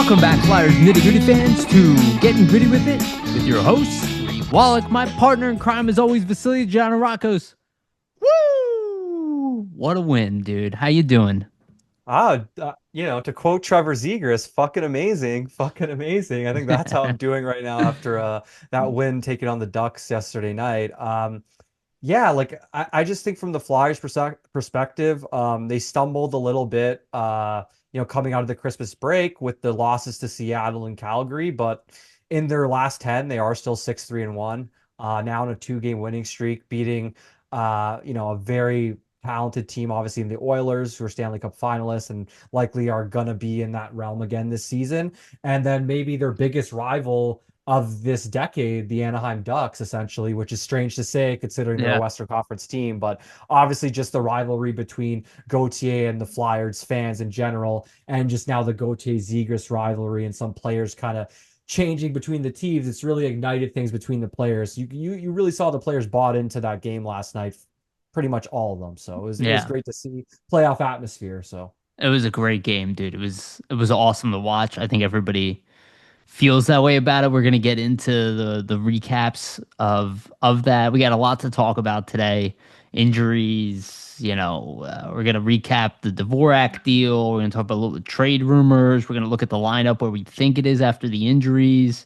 Welcome back, Flyers Nitty Gritty fans, to Getting Gritty with It with your host, Wolok. My partner in crime is always Vasili Gianarakos. Woo! What a win, dude. How you doing? To quote Trevor Zegras, fucking amazing, fucking amazing. I think that's how I'm doing right now after that win taking on the Ducks yesterday night. I just think from the Flyers perspective, they stumbled a little bit, coming out of the Christmas break with the losses to Seattle and Calgary, but in their last 10, they are still 6-3-1, now in a 2-game winning streak, beating, a very talented team, obviously in the Oilers, who are Stanley Cup finalists and likely are gonna be in that realm again this season. And then maybe their biggest rival of this decade, the Anaheim Ducks, essentially, which is strange to say considering they're a Yeah. Western Conference team, but obviously just the rivalry between Gauthier and the Flyers fans in general, and just now the Gauthier-Zegras rivalry and some players kind of changing between the teams. It's really ignited things between the players. You really saw the players bought into that game last night, pretty much all of them. So it was Yeah. great to see playoff atmosphere. So It was a great game, dude. It was awesome to watch. I think everybody feels that way about it. We're gonna get into the recaps of that. We got a lot to talk about today. Injuries, we're gonna recap the Dvorak deal. We're gonna talk about a little trade rumors. We're gonna look at the lineup where we think it is after the injuries.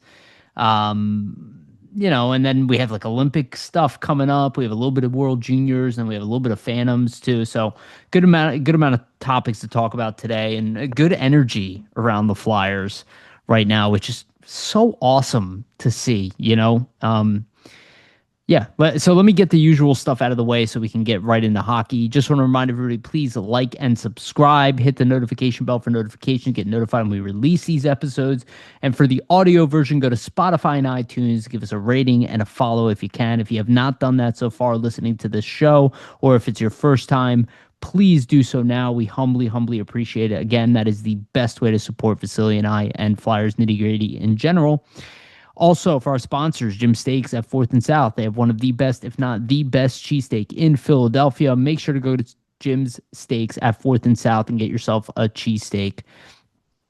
And then we have like Olympic stuff coming up. We have a little bit of World Juniors, and we have a little bit of Phantoms too. So good amount of topics to talk about today, and a good energy around the Flyers right now, which is so awesome to see. Yeah, so let me get the usual stuff out of the way so we can get right into hockey. Just want to remind everybody, please like and subscribe. Hit the notification bell for notifications. Get notified when we release these episodes. And for the audio version, go to Spotify and iTunes. Give us a rating and a follow if you can. If you have not done that so far listening to this show, or if it's your first time, please do so now. We humbly, humbly appreciate it. Again, that is the best way to support Vasili and I and Flyers Nitty Gritty in general. Also, for our sponsors, Jim Steaks at 4th and South, they have one of the best, if not the best, cheesesteak in Philadelphia. Make sure to go to Jim's Steaks at 4th and South and get yourself a cheesesteak.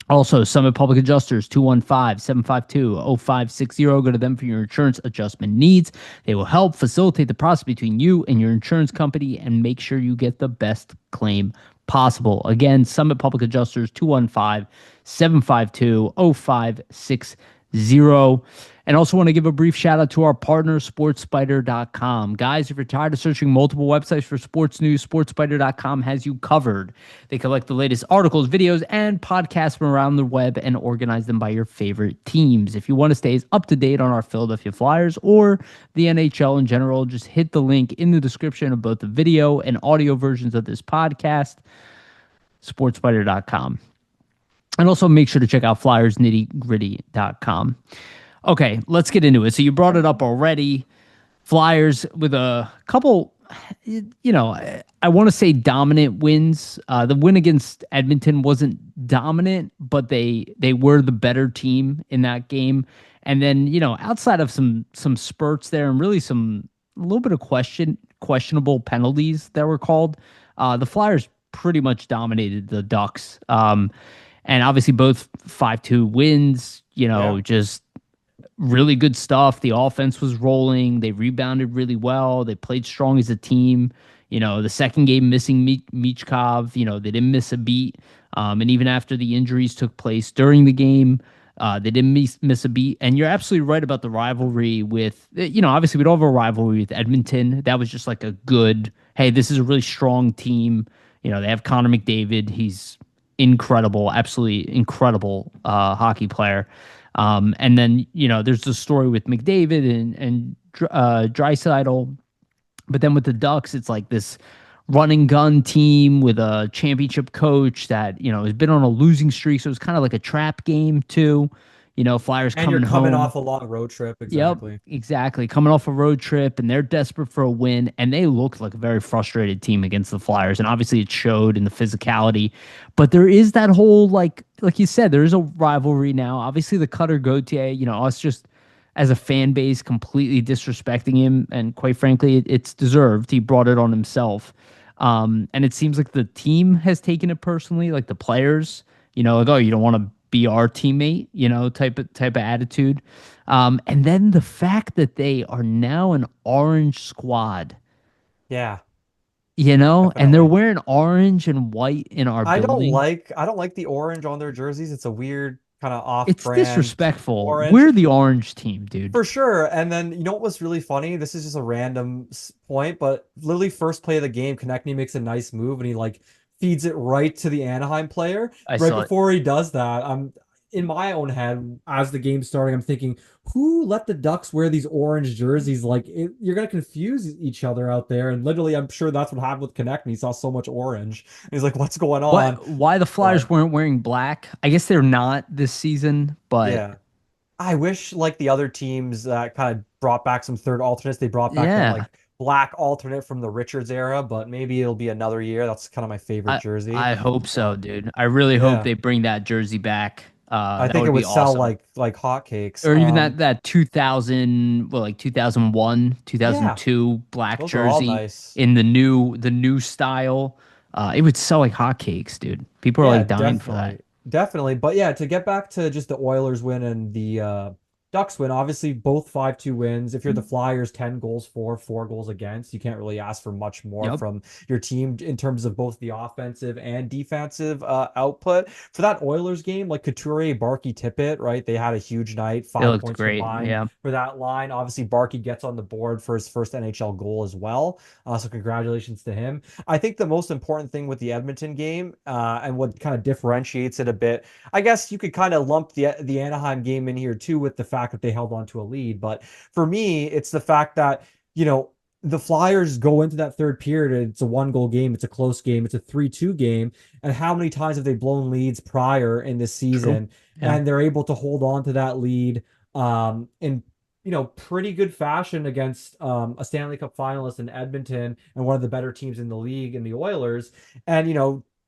Also, Summit Public Adjusters, 215-752-0560. Go to them for your insurance adjustment needs. They will help facilitate the process between you and your insurance company and make sure you get the best claim possible. Again, Summit Public Adjusters, 215-752-0560. And also want to give a brief shout out to our partner, sportspider.com. Guys, if you're tired of searching multiple websites for sports news, sportspider.com has you covered. They collect the latest articles, videos, and podcasts from around the web and organize them by your favorite teams. If you want to stay as up to date on our Philadelphia Flyers or the NHL in general, just hit the link in the description of both the video and audio versions of this podcast, sportspider.com. And also make sure to check out flyersnittygritty.com. Okay, let's get into it. So you brought it up already. Flyers with a couple, I want to say dominant wins. The win against Edmonton wasn't dominant, but they were the better team in that game. And then, outside of some spurts there and really a little bit of questionable penalties that were called, the Flyers pretty much dominated the Ducks. And obviously both 5-2 wins, just really good stuff. The offense was rolling. They rebounded really well. They played strong as a team. The second game missing Michkov, they didn't miss a beat. And even after the injuries took place during the game, they didn't miss a beat. And you're absolutely right about the rivalry with, obviously we don't have a rivalry with Edmonton. That was just like a good, hey, this is a really strong team. They have Connor McDavid. He's incredible, absolutely incredible hockey player. And then, there's the story with McDavid and Draisaitl. But then with the Ducks, it's like this running gun team with a championship coach that, has been on a losing streak. So it's kind of like a trap game too. Flyers and you're coming coming home. off a long road trip, Yep, exactly. exactly. Coming off a road trip, and they're desperate for a win, and they looked like a very frustrated team against the Flyers, and obviously it showed in the physicality. But there is that whole like you said, there is a rivalry now. Obviously, the Cutter Gauthier, us just as a fan base completely disrespecting him, and quite frankly, it's deserved. He brought it on himself, and it seems like the team has taken it personally, like the players. Like, oh, you don't want to be our teammate, type of attitude. And then the fact that they are now an orange squad, Yeah, and they're definitely. wearing orange and white in our building. I don't like the orange on their jerseys. It's a weird kind of It's off-brand disrespectful. orange. We're the orange team, dude. For sure. And then you know what was really funny? This is just a random point, but literally first play of the game, Konechny makes a nice move and he like feeds it right to the Anaheim player. I Right saw it. before he does that, I'm in my own head as the game's starting, I'm thinking, who let the Ducks wear these orange jerseys? Like you're gonna confuse each other out there. And literally, I'm sure that's what happened with Konechny. He saw so much orange. And he's like, what's going What? on? Why the Flyers But weren't wearing black? I guess they're not this season, but yeah. I wish like the other teams that kind of brought back some third alternates, they brought back that yeah. like black alternate from the Richards era, but maybe it'll be another year. That's kind of my favorite I jersey. I hope so, But dude. I really hope yeah, they bring that jersey back. I That think it would be would sell awesome. like hotcakes. Or even that 2000, well, like 2001, Yeah, 2002 black those are all jersey nice. in the new style. It would sell like hotcakes, dude. People are Yeah, like dying for that. definitely. Definitely. But yeah, to get back to just the Oilers win and the Ducks win, obviously both 5-2 wins. If you're the Flyers, 10 goals for, 4 goals against. You can't really ask for much more Yep. from your team in terms of both the offensive and defensive output. For that Oilers game, like Couture, Barkey, Tippett, right? They had a huge night, It five looked points great. combined Yeah. for that line. Obviously, Barkey gets on the board for his first NHL goal as well. So congratulations to him. I think the most important thing with the Edmonton game, and what kind of differentiates it a bit, I guess you could kind of lump the Anaheim game in here too with the fact that they held on to a lead. But for me, it's the fact that, you know, the Flyers go into that third period and it's a 1 goal game, it's a close game, it's a 3-2 game. And how many times have they blown leads prior in this True. season? Yeah. And they're able to hold on to that lead in pretty good fashion against a Stanley Cup finalist in Edmonton and one of the better teams in the league in the Oilers. And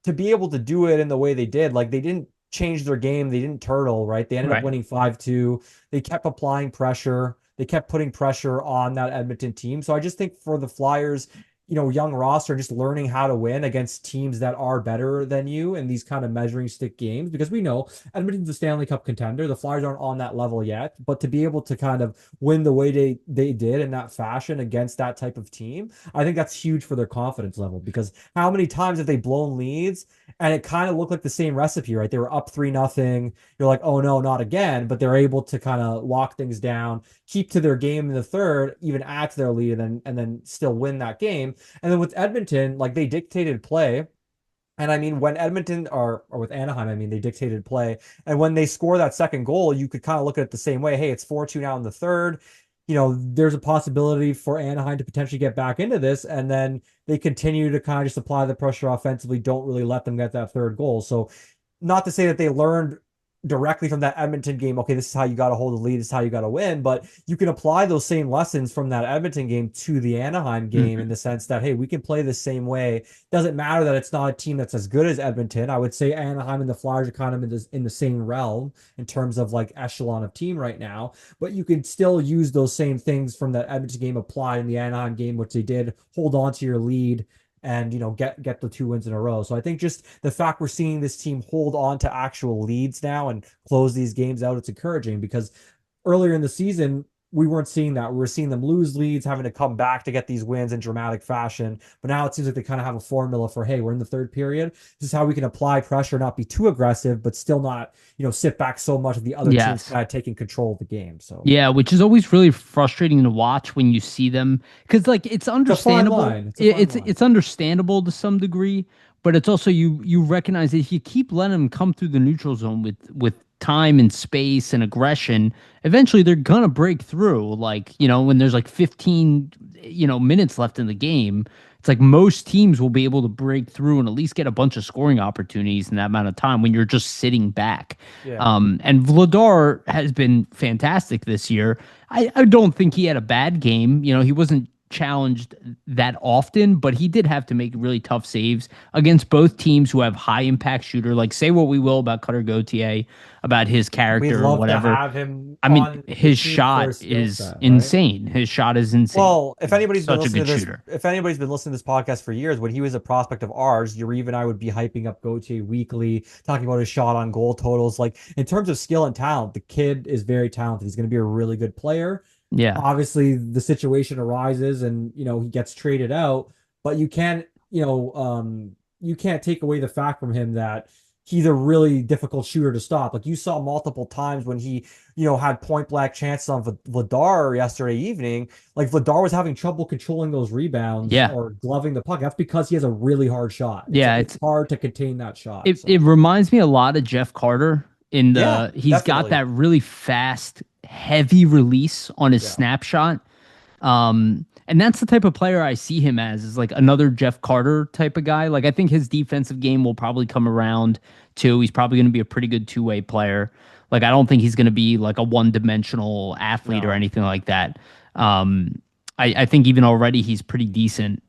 to be able to do it in the way they did, like they didn't change their game, they didn't turtle, right? They ended up Right. winning 5-2. They kept applying pressure. They kept putting pressure on that Edmonton team. So I just think for the Flyers, young roster, just learning how to win against teams that are better than you in these kind of measuring stick games, because we know Edmonton's a Stanley Cup contender. The Flyers aren't on that level yet, but to be able to kind of win the way they did in that fashion against that type of team, I think that's huge for their confidence level, because how many times have they blown leads and it kind of looked like the same recipe, right? They were up 3-0. You're like, oh no, not again, but they're able to kind of lock things down, keep to their game in the third, even add to their lead, and then still win that game. And then with Edmonton, like they dictated play. And I mean, when Edmonton or with Anaheim, I mean, they dictated play. And when they score that second goal, you could kind of look at it the same way. Hey, it's 4-2 now in the third. There's a possibility for Anaheim to potentially get back into this. And then they continue to kind of just apply the pressure offensively, don't really let them get that third goal. So, not to say that they learned directly from that Edmonton game, okay, this is how you got to hold the lead, this is how you got to win, but you can apply those same lessons from that Edmonton game to the Anaheim game in Mhm. the sense that, hey, we can play the same way. Doesn't matter that it's not a team that's as good as Edmonton. I would say Anaheim and the Flyers are kind of in the same realm in terms of like echelon of team right now, but you can still use those same things from that Edmonton game applied in the Anaheim game, which they did hold on to your lead and get the 2 wins in a row. So I think just the fact we're seeing this team hold on to actual leads now and close these games out, it's encouraging, because earlier in the season we weren't seeing that. We were seeing them lose leads, having to come back to get these wins in dramatic fashion. But now it seems like they kind of have a formula for, hey, we're in the third period. This is how we can apply pressure, not be too aggressive, but still not, sit back so much that the other team's Yes. kind of taking control of the game. So Yeah, which is always really frustrating to watch when you see them, because like it's it's a fine understandable. line. It's a It, fine it's line. it's understandable to some degree, but it's also you recognize that if you keep letting them come through the neutral zone with time and space and aggression, eventually they're gonna break through. Like, when there's like 15, minutes left in the game, it's like most teams will be able to break through and at least get a bunch of scoring opportunities in that amount of time when you're just sitting back. Yeah. And Vladar has been fantastic this year. I don't think he had a bad game. He wasn't challenged that often, but he did have to make really tough saves against both teams who have high impact shooter. Like, say what we will about Cutter Gauthier, about his We'd character or love to whatever. have him I mean, on the his team for shot his skill is set, right? insane. His shot is insane. Well, if He's anybody's been such a listening good to this, shooter. if anybody's been listening to this podcast for years, when he was a prospect of ours, Yariv and I would be hyping up Gauthier weekly, talking about his shot on goal totals. Like in terms of skill and talent, the kid is very talented. He's going to be a really good player. Yeah. Obviously, the situation arises, and he gets traded out, but you can't take away the fact from him that he's a really difficult shooter to stop. Like you saw multiple times when he had point blank chances on Vladar yesterday evening. Like Vladar was having trouble controlling those rebounds Yeah. or gloving the puck. That's because he has a really hard shot. Yeah. It's hard to contain that shot. It So reminds me a lot of Jeff Carter in yeah, he's got definitely. that really fast, heavy release on his Yeah. snapshot. And that's the type of player I see him as, is like another Jeff Carter type of guy. Like I think his defensive game will probably come around too. He's probably going to be a pretty good two-way player. Like I don't think he's going to be like a one-dimensional athlete or No. anything like that. I think even already he's pretty decent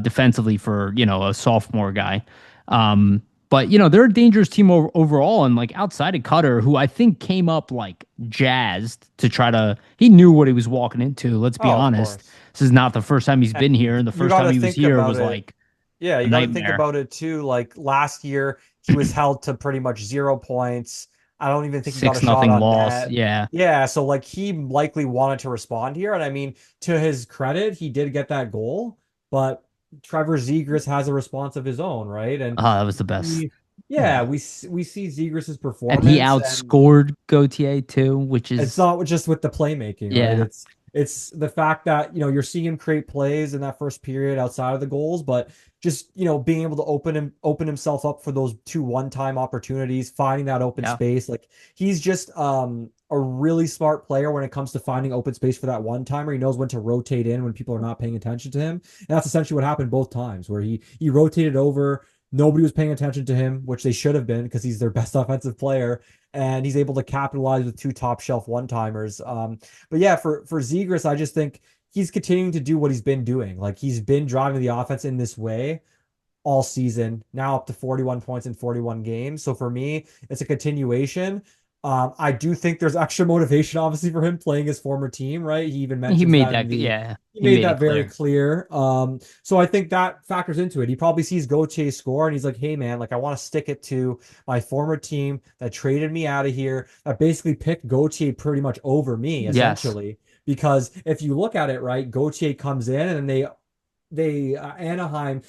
defensively for, a sophomore guy. But they're a dangerous team overall, and like outside of Cutter, who I think came up like jazzed to try to. He knew what he was walking into. Let's be Oh, of honest. course. This is not the first time he's been And here, and the you first got time to he was think here about was it. like Yeah, a you got to think nightmare. about it too. Like last year, he was held to pretty much 0 points. I don't even think he got a Six shot nothing on loss. net. Yeah, Yeah, so like he likely wanted to respond here. And I mean, to his credit, he did get that goal, but Trevor Zegras has a response of his own, right? And that was the best. we, yeah, Yeah, we see Zegras' and he performance, and outscored Gautier too, which it's is not just with the playmaking, right? yeah, It's the fact that you're seeing him create plays in that first period outside of the goals, but just being able to open himself up for those two one-time opportunities, finding that open yeah. space. Like he's just a really smart player when it comes to finding open space for that one timer. He knows when to rotate in when people are not paying attention to him. And that's essentially what happened both times, where he rotated over. Nobody was paying attention to him, which they should have been because he's their best offensive player, and he's able to capitalize with two top shelf one timers. But yeah, for Zegras, I just think he's continuing to do what he's been doing. Like he's been driving the offense in this way all season, now up to 41 points in 41 games. So for me, it's a continuation. I do think there's extra motivation, obviously, for him playing his former team, right? He even He mentions made that in that. the Yeah, he he made made it that very clear. clear. So I think that factors into it. He probably sees Gauthier score and he's like, hey man, like I want to stick it to my former team that traded me out of here, that basically picked Gauthier pretty much over me, Yes. essentially. Because if you look at it, right, Gauthier comes in and they Anaheim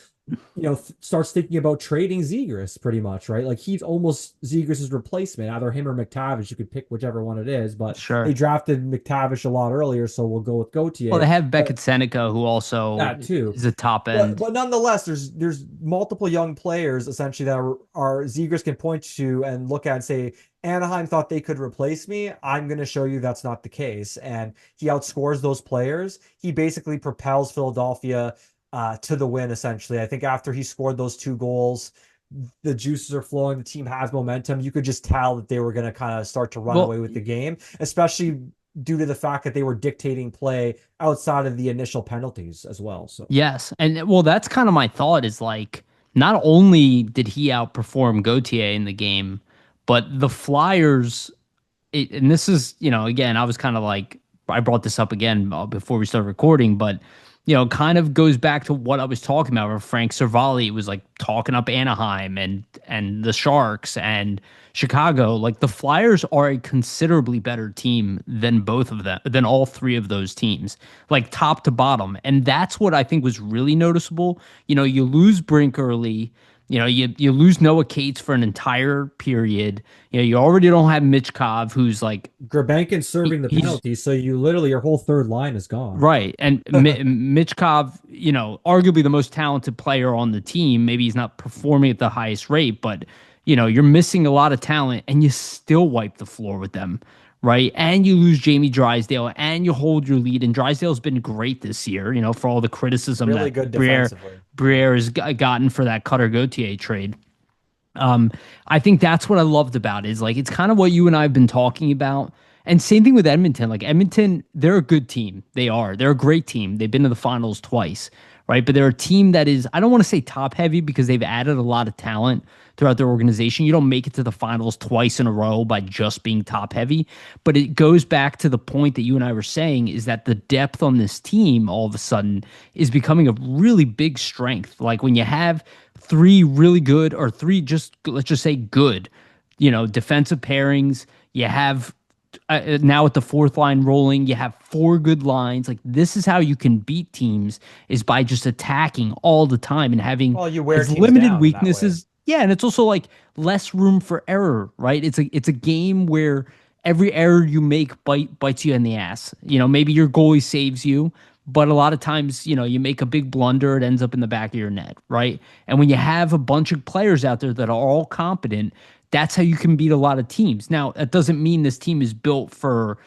starts thinking about trading Zegras pretty much, right? Like he's almost Zegras' replacement, either him or McTavish. You could pick whichever one it is, but they Sure. drafted McTavish a lot earlier, so we'll go with Well, Gauthier. they have But Beckett Seneca, who also that too. is a top But end. but nonetheless, there's multiple young players essentially that are Zegras can point to and look at and say, Anaheim thought they could replace me. I'm going to show you that's not the case. And he outscores those players. He basically propels Philadelphia to the win, essentially. I think after he scored those two goals, the juices are flowing. The team has momentum. You could just tell that they were going to kind of start to run Well, away with the game, especially due to the fact that they were dictating play outside of the initial penalties as well. So yes. And well, that's kind of my thought, is like, not only did he outperform Gautier in the game, but the Flyers, and this is, again, I was kind of like, I brought this up again before we started recording, but kind of goes back to what I was talking about, where Frank Cervalli was like talking up Anaheim and the Sharks and Chicago. Like the Flyers are a considerably better team than both of them, than all three of those teams, like top to bottom. And that's what I think was really noticeable. You lose Brink early. You lose Noah Cates for an entire period. You already don't have Mitchkov, who's like Grabenkin serving the he's penalty, so you literally your whole third line is gone. right. And Mitchkov, arguably the most talented player on the team. Maybe he's not performing at the highest rate, but you're missing a lot of talent, and you still wipe the floor with them, right? And you lose Jamie Drysdale, and you hold your lead. And Drysdale's been great this year, for all the criticism Really that good Briere defensively. Briere has gotten for that Cutter Gauthier trade. Um, I think that's what I loved about it, is like it's kind of what you and I have been talking about. And same thing with Edmonton. Like Edmonton, they're a good team. They are. They're a great team. They've been to the finals twice, right? But they're a team that is, I don't want to say top heavy because they've added a lot of talent throughout their organization. You don't make it to the finals twice in a row by just being top heavy. But it goes back to the point that you and I were saying is that the depth on this team all of a sudden is becoming a really big strength. Like when you have three really good or three just, let's just say good, defensive pairings, you have now with the fourth line rolling, you have four good lines. Like this is how you can beat teams is by just attacking all the time and having Well, you wear as teams limited down in that way. weaknesses. Yeah, and it's also like less room for error, right? It's a game where every error you make bites you in the ass. Maybe your goalie saves you, but a lot of times, you make a big blunder, it ends up in the back of your net, right? And when you have a bunch of players out there that are all competent, that's how you can beat a lot of teams. Now, that doesn't mean this team is built for,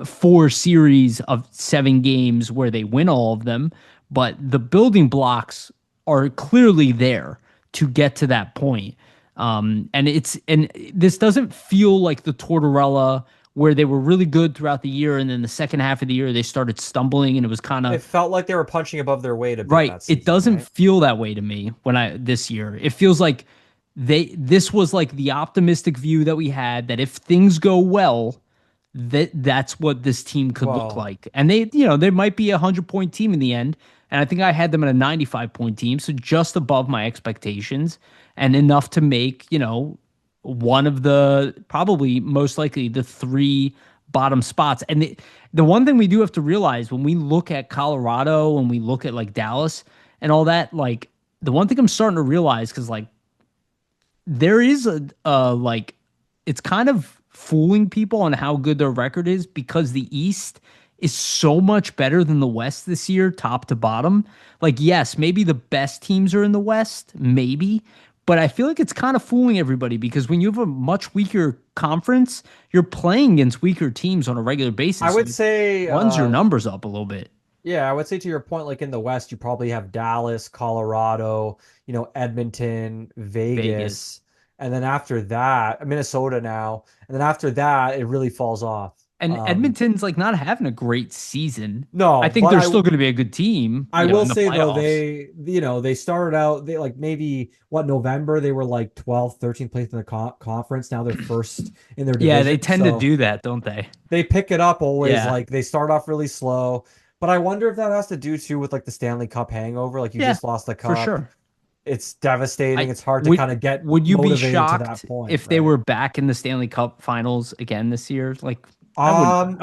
four series of 7 games where they win all of them, but the building blocks are clearly there to get to that point. And this doesn't feel like the Tortorella where they were really good throughout the year, and then the second half of the year they started stumbling, and it was kind It of felt like they were punching above their weight a bit right. that It season, doesn't right? feel that way to me this year. It feels like this was like the optimistic view that we had that if things go well, that's what this team could look Well, like. And they might be 100-point team in the end. And I think I had them at a 95-point team, so just above my expectations and enough to make, one of the probably most likely the three bottom spots. And the one thing we do have to realize when we look at Colorado and we look at like Dallas and all that, like the one thing I'm starting to realize, because like there is like it's kind of fooling people on how good their record is because the East is so much better than the West this year, top to bottom. Like, yes, maybe the best teams are in the West, maybe, but I feel like it's kind of fooling everybody because when you have a much weaker conference, you're playing against weaker teams on a regular I basis. So would it say, runs your numbers up a little bit. yeah, I would say to your point, like in the West, you probably have Dallas, Colorado, Edmonton, Vegas. Vegas, and then after that, Minnesota now, and then after that, it really falls off. And Um, Edmonton's like not having a great season. I no, think but they're still going to be a good team, I will in the say though, playoffs. they started out, they like maybe what November, they were like 12th, 13th place in the conference. Now they're first in their Yeah, they division. tend to So do that, don't they? they pick it up always, Yeah. like they start off really slow. But I wonder if that has to do too with like the Stanley Cup hangover. Like you Yeah, just lost the for cup. sure. It's devastating. I It's hard to would kind of get would you be motivated to that shocked point, if they right? were back in the Stanley Cup finals again this year? Like I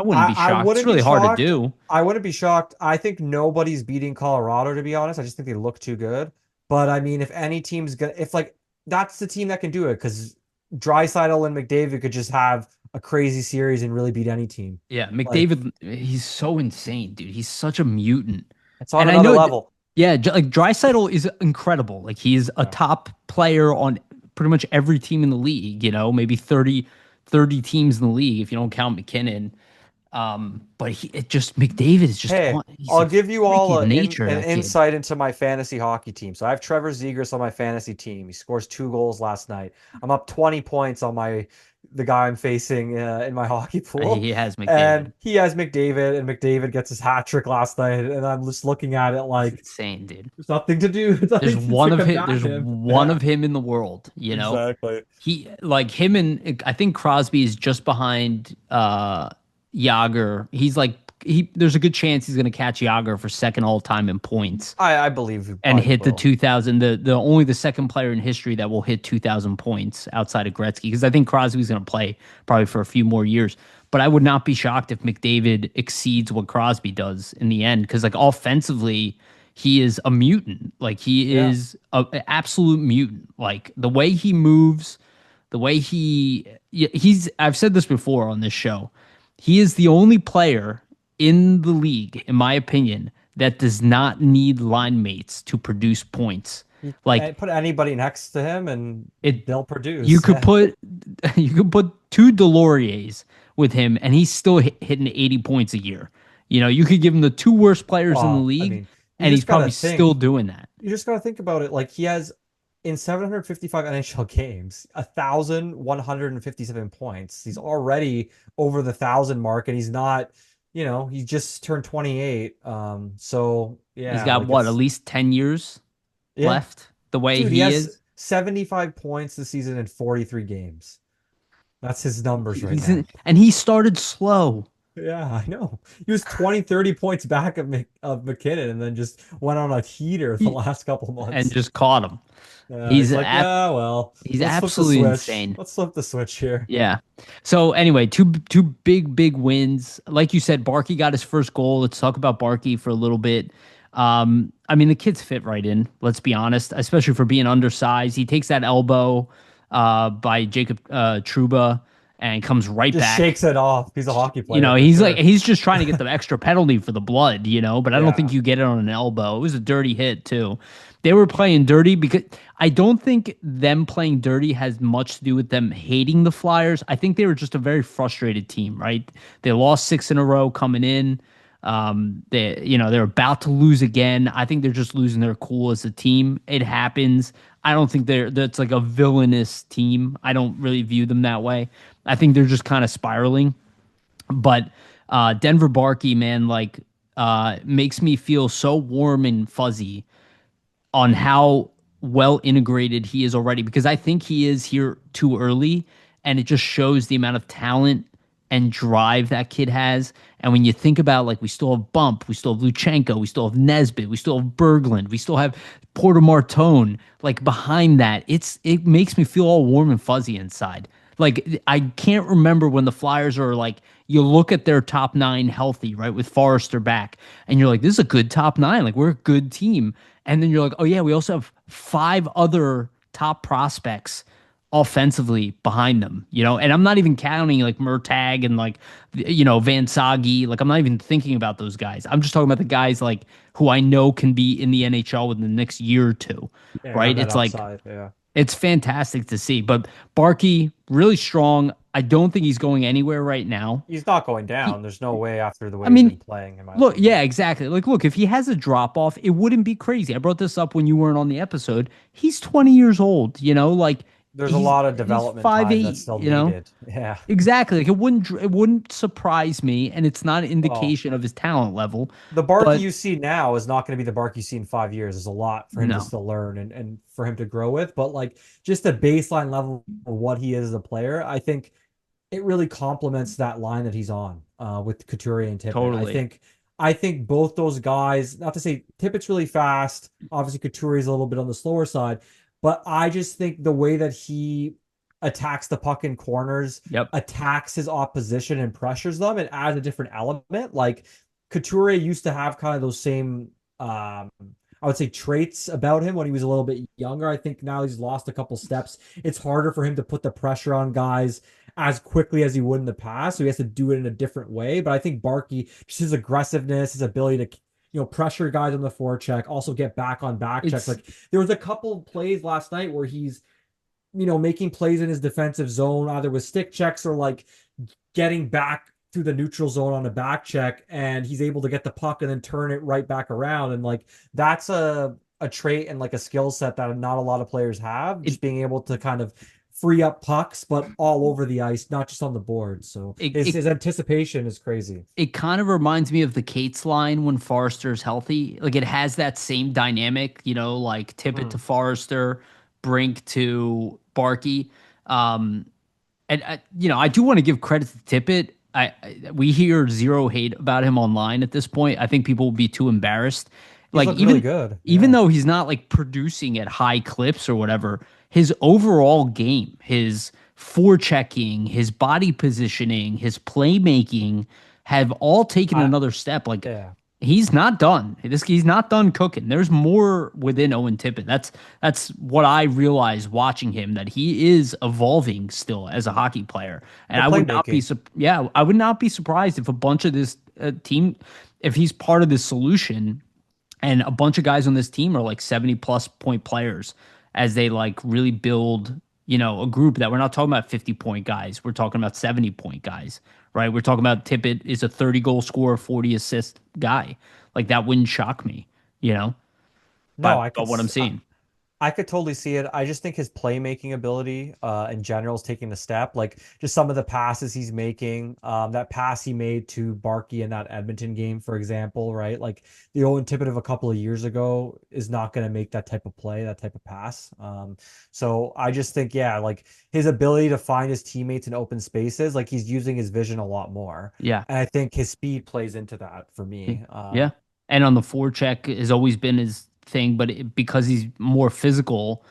wouldn't be I shocked. It's wouldn't be really hard to shocked. do. I wouldn't be shocked. I think nobody's beating Colorado, to be honest. I just think they look too good. But I mean, if any team's gonna, if like that's the team that can do it, because Draisaitl and McDavid could just have a crazy series and really beat any team. Yeah, Like McDavid, he's so insane, dude. He's such a mutant. it's on And I another know, level. yeah, like Draisaitl is incredible. Like he's a Yeah. top player on pretty much every team in the league, maybe 30 teams in the league if you don't count McKinnon. But it just McDavid is just Hey, he's I'll a give you freak all of nature, an that kid. insight into my fantasy hockey team. So I have Trevor Zegras on my fantasy team. He scores 2 goals last night. I'm up 20 points on the guy I'm facing in my hockey pool, He has and McDavid. he has McDavid, and McDavid gets his hat trick last night. And I'm just looking at it He's like insane, dude. there's nothing to do. There's There's nothing one to of him. combat There's him. one Yeah, of him in the world. exactly. He like him and I think Crosby is just behind Yager. He's like there's a good chance he's gonna catch Yager for second all time in points I believe he and probably hit the will. 2000 the only the second player in history that will hit 2000 points outside of Gretzky because I think Crosby's gonna play probably for a few more years. But I would not be shocked if McDavid exceeds what Crosby does in the end because like offensively he is a mutant. Like he Yeah. is an absolute mutant. Like the way he moves, the way he's I've said this before on this show. He is the only player in the league, in my opinion, that does not need line mates to produce points. Like Put anybody next to him, and it they'll you produce. could Yeah. put you could put two Deloriers with him and he's still hitting 80 points a year. You could give him the two worst players in the Well, I league mean, you and he's just gotta probably still think. doing that. You just gotta think about it. Like he has in 755 NHL games, 1,157 points. He's already over the 1,000 mark, and he's not, he just turned 28. So He's yeah, got like what, at it's least 10 years yeah, left the way dude, he he has is. 75 points this season in 43 games. That's his numbers right He's in, now. and he started slow. Yeah, I know. He was 20, 30 points back of McKinnon and then just went on a heater the He, last couple and months. just caught him. He's like, yeah, well, He's let's flip the absolutely switch. insane. Let's flip the switch here. Yeah. So anyway, two big wins. Like you said, Barkey got his first goal. Let's talk about Barkey for a little bit. I mean, the kid's fit right in, let's be honest, especially for being undersized. He takes that elbow by Jacob Truba and comes right Just back. shakes it off. He's a hockey You player know, for he's like sure. he's just trying to get the extra penalty for the blood, but I don't think Yeah. you get it on an elbow. It was a dirty hit too. They were playing dirty because I don't think them playing dirty has much to do with them hating the Flyers. I think they were just a very frustrated team, right? They lost 6 in a row coming in. They're about to lose again. I think they're just losing their cool as a team. It happens. I don't think that's like a villainous team. I don't really view them that way. I think they're just kind of spiraling. But Denver Barkey, man, like makes me feel so warm and fuzzy on how well integrated he is already because I think he is here too early, and it just shows the amount of talent and drive that kid has. And when you think about, like, we still have Bump, we still have Luchenko, we still have Nesbitt, we still have Berglund, we still have Porter Martone, like behind that, it makes me feel all warm and fuzzy inside. Like, I can't remember when the Flyers are like, you look at their top nine healthy, right, with Forrester back, and you're like, this is a good top nine. Like, we're a good team. And then you're like, oh, yeah, we also have five other top prospects offensively behind them, and I'm not even counting like Murtag and like, Van Sagi. Like, I'm not even thinking about those guys. I'm just talking about the guys like who I know can be in the NHL within the next year or two, Yeah, have right? that It's like, upside. Yeah. it's fantastic to see. But Barkey, really strong. I don't think he's going anywhere right now. He's not going He, down. There's no way after the I way he's mean, been playing, in my look, opinion. yeah, exactly. Like, look, if he has a drop off, it wouldn't be crazy. I brought this up when you weren't on the episode. He's 20 years old, like There's a he's lot of he's development five time that's eight, still needed. Yeah. Exactly. Like, it wouldn't surprise me, and it's not an Well, indication of his talent level. the Barkey But you see now is not going to be the Barkey you see in 5 years. There's a lot for him to no, still learn and for him to grow with. But like just the baseline level of what he is as a player, I think it really complements that line that he's on with Couturier and Tippett. totally. I think both those guys, not to say Tippett's really fast, obviously Couturier's a little bit on the slower side, but I just think the way that he attacks the puck in corners, Yep. attacks his opposition and pressures them and adds a different element. Like Couturier used to have kind of those same I would say traits about him when he was a little bit younger. I think now he's lost a couple steps. It's harder for him to put the pressure on guys as quickly as he would in the past. So he has to do it in a different way. But I think Barkey, just his aggressiveness, his ability to pressure guys on the forecheck, also get back on back checks. It's Like there was a couple plays last night where he's making plays in his defensive zone, either with stick checks or like getting back through the neutral zone on a back check, and he's able to get the puck and then turn it right back around. And like that's a trait and like a skill set that not a lot of players have, it just being able to kind of free up pucks, but all over the ice, not just on the board. So it his it, his anticipation is crazy. it kind of reminds me of the Cates line when Forrester's healthy. Like, it has that same dynamic, like Tippett to Mm. Forrester, Brink to Barkey. Um, and I do want to give credit to Tippett. We hear zero hate about him online at this point. I think people will be too embarrassed. He's Like, looked really even good. even Yeah. though he's not like producing at high clips or whatever, his overall game, his forechecking, his body positioning, his playmaking have all taken I another step. Like, yeah. he's not done. He's not done cooking. There's more within Owen Tippett. That's what I realized watching him, that he is evolving still as a hockey player. And The I would not be playmaking. yeah, I would not be surprised if a bunch of this team, if he's part of this solution, and a bunch of guys on this team are like 70 plus point players as they like really build, a group that we're not talking about 50-point guys. We're talking about 70-point guys, right? We're talking about Tippett is a 30 goal scorer, 40 assist guy. Like, that wouldn't shock me, you know, No, by, I by could what I'm seeing. I could totally see it. I just think his playmaking ability in general is taking the step. Like just some of the passes he's making. That pass he made to Barkey in that Edmonton game, for example, right? Like the Owen Tippett of a couple of years ago is not going to make that type of play, that type of pass. So I just think, yeah, like his ability to find his teammates in open spaces, like he's using his vision a lot more. Yeah. And I think his speed plays into that for Y- me. Yeah. And on the forecheck has always been his thing, but because he's more physical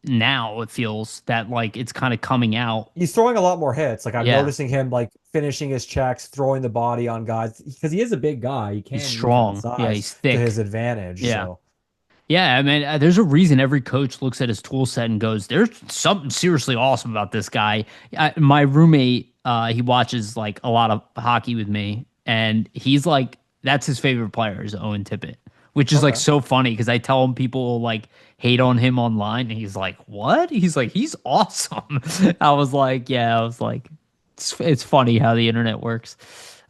now, it feels that like it's kind of coming out. He's throwing a lot more hits. Like I'm Yeah. noticing him like finishing his checks, throwing the body on guys because he is a big guy. He He's can use that strong. Yeah. size He's to his thick. advantage. Yeah. So Yeah, I mean, there's a reason every coach looks at his tool set and goes, "There's something seriously awesome about this guy." My roommate, he watches like a lot of hockey with me, and he's like, that's his favorite player is Owen Tippett, which is like okay. so funny because I tell him people like hate on him online, and he's like, "What?" He's like, "He's awesome." I was like, "Yeah," I was like, it's funny how the internet works.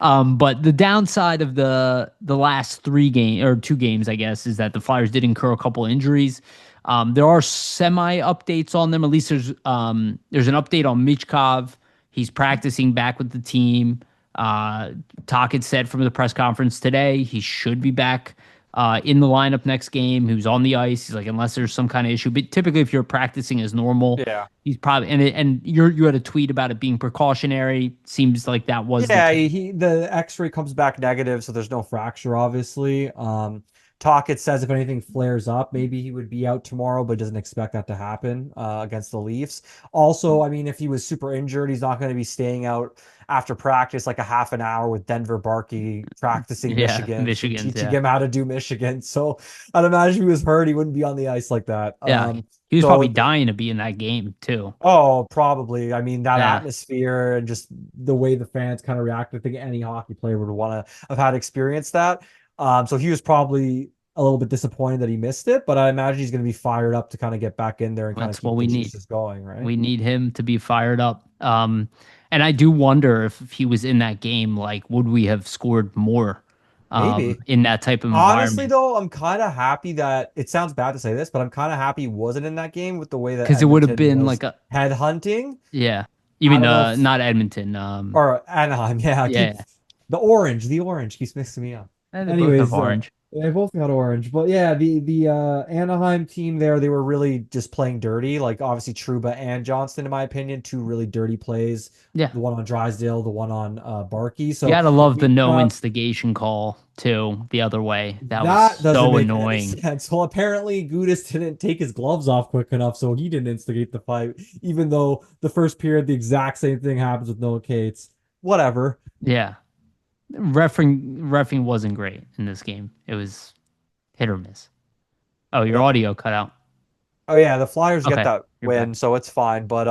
But the downside of the last three game or two games, I guess, is that the Flyers did incur a couple injuries. There are semi updates on them. At least there's an update on Michkov. He's practicing back with the team. Tocchet said from the press conference today he should be back in the lineup next game. He was on the ice. He's like, unless there's some kind of issue. But typically, if you're practicing as normal, Yeah. he's probably and you had a tweet about it being precautionary. Seems like that was the Yeah, case. the X-ray comes back negative, so there's no fracture, obviously. Tocchet says if anything flares up, maybe he would be out tomorrow, but doesn't expect that to happen against the Leafs. Also, I mean, if he was super injured, he's not going to be staying out after practice like a half an hour with Denver Barkey practicing Yeah, Michigan and Michigan's. teaching Yeah, him how to do Michigan. So I'd imagine if he was hurt, he wouldn't be on the ice like that. yeah. He was probably So dying to be in that game too. Oh, probably. I mean, that Yeah, atmosphere and just the way the fans kind of react. I think any hockey player would want to have had experienced that. So he was probably a little bit disappointed that he missed it, but I imagine he's going to be fired up to kind of get back in there and kind of that's what keep the we need. juices going, right? We need him to be fired up. And I do wonder if he was in that game, like, would we have scored more Maybe. in that type of Honestly, environment? though, I'm kind of happy that it sounds bad to say this, but I'm kind of happy he wasn't in that game with the way that Because it would have Edmonton been was like a, head hunting. yeah. You I mean don't know if, not Edmonton? or Anaheim, yeah, I keep Yeah, the orange keeps mixing me up. they both have Anyways, orange. they both got orange, but yeah, the Anaheim team there, they were really just playing dirty. Like obviously Truba and Johnston, in my opinion, two really dirty plays. Yeah, The one on Drysdale, the one on Barkey. you So gotta if love the we no got instigation call too. The other way, that was that doesn't so make any annoying. sense. Well, apparently Gudis didn't take his gloves off quick enough, so he didn't instigate the fight, even though the first period the exact same thing happens with Noah Cates. Whatever. Yeah, refing wasn't great in this game. It was hit or miss. Oh, your Yep. audio cut out. Oh yeah, the Flyers get Okay, that you're back. win, so it's fine. But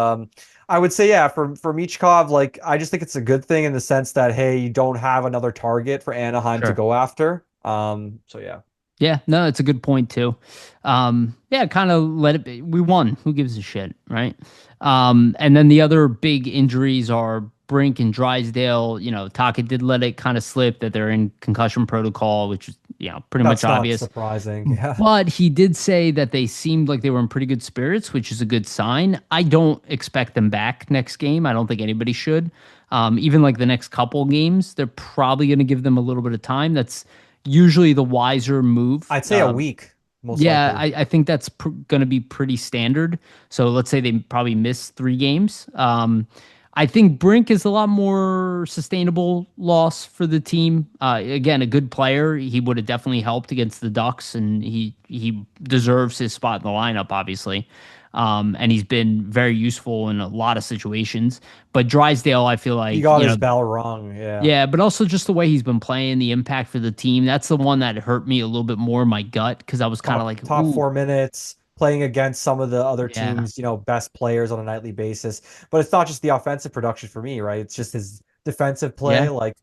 I would say yeah, for Michkov, like I just think it's a good thing in the sense that hey, you don't have another target for Anaheim to Sure. go after. So yeah. Yeah, no, it's a good point too. Yeah, kind of let it be. We won. Who gives a shit, right? And then the other big injuries are Brink and Drysdale. You know, Taka did let it kind of slip that they're in concussion protocol, which is, you know, pretty much That's not obvious. surprising. Yeah. But he did say that they seemed like they were in pretty good spirits, which is a good sign. I don't expect them back next game. I don't think anybody should. Even like the next couple games, they're probably going to give them a little bit of time. That's usually the wiser move. I'd say a week, most Yeah, likely. I think that's going to be pretty standard. So let's say they probably miss three games. I think Brink is a lot more sustainable loss for the team. Again, a good player. He would have definitely helped against the Ducks, and he deserves his spot in the lineup, obviously. And he's been very useful in a lot of situations. But Drysdale, I feel He like, got you his know, bell rung. Yeah. yeah, but also just the way he's been playing, the impact for the team. That's the one that hurt me a little bit more in my gut because I was kind of like, Top ooh, 4 minutes, playing against some of the other yeah, teams, best players on a nightly basis. But it's not just the offensive production for me, right? It's just his defensive play. yeah, Like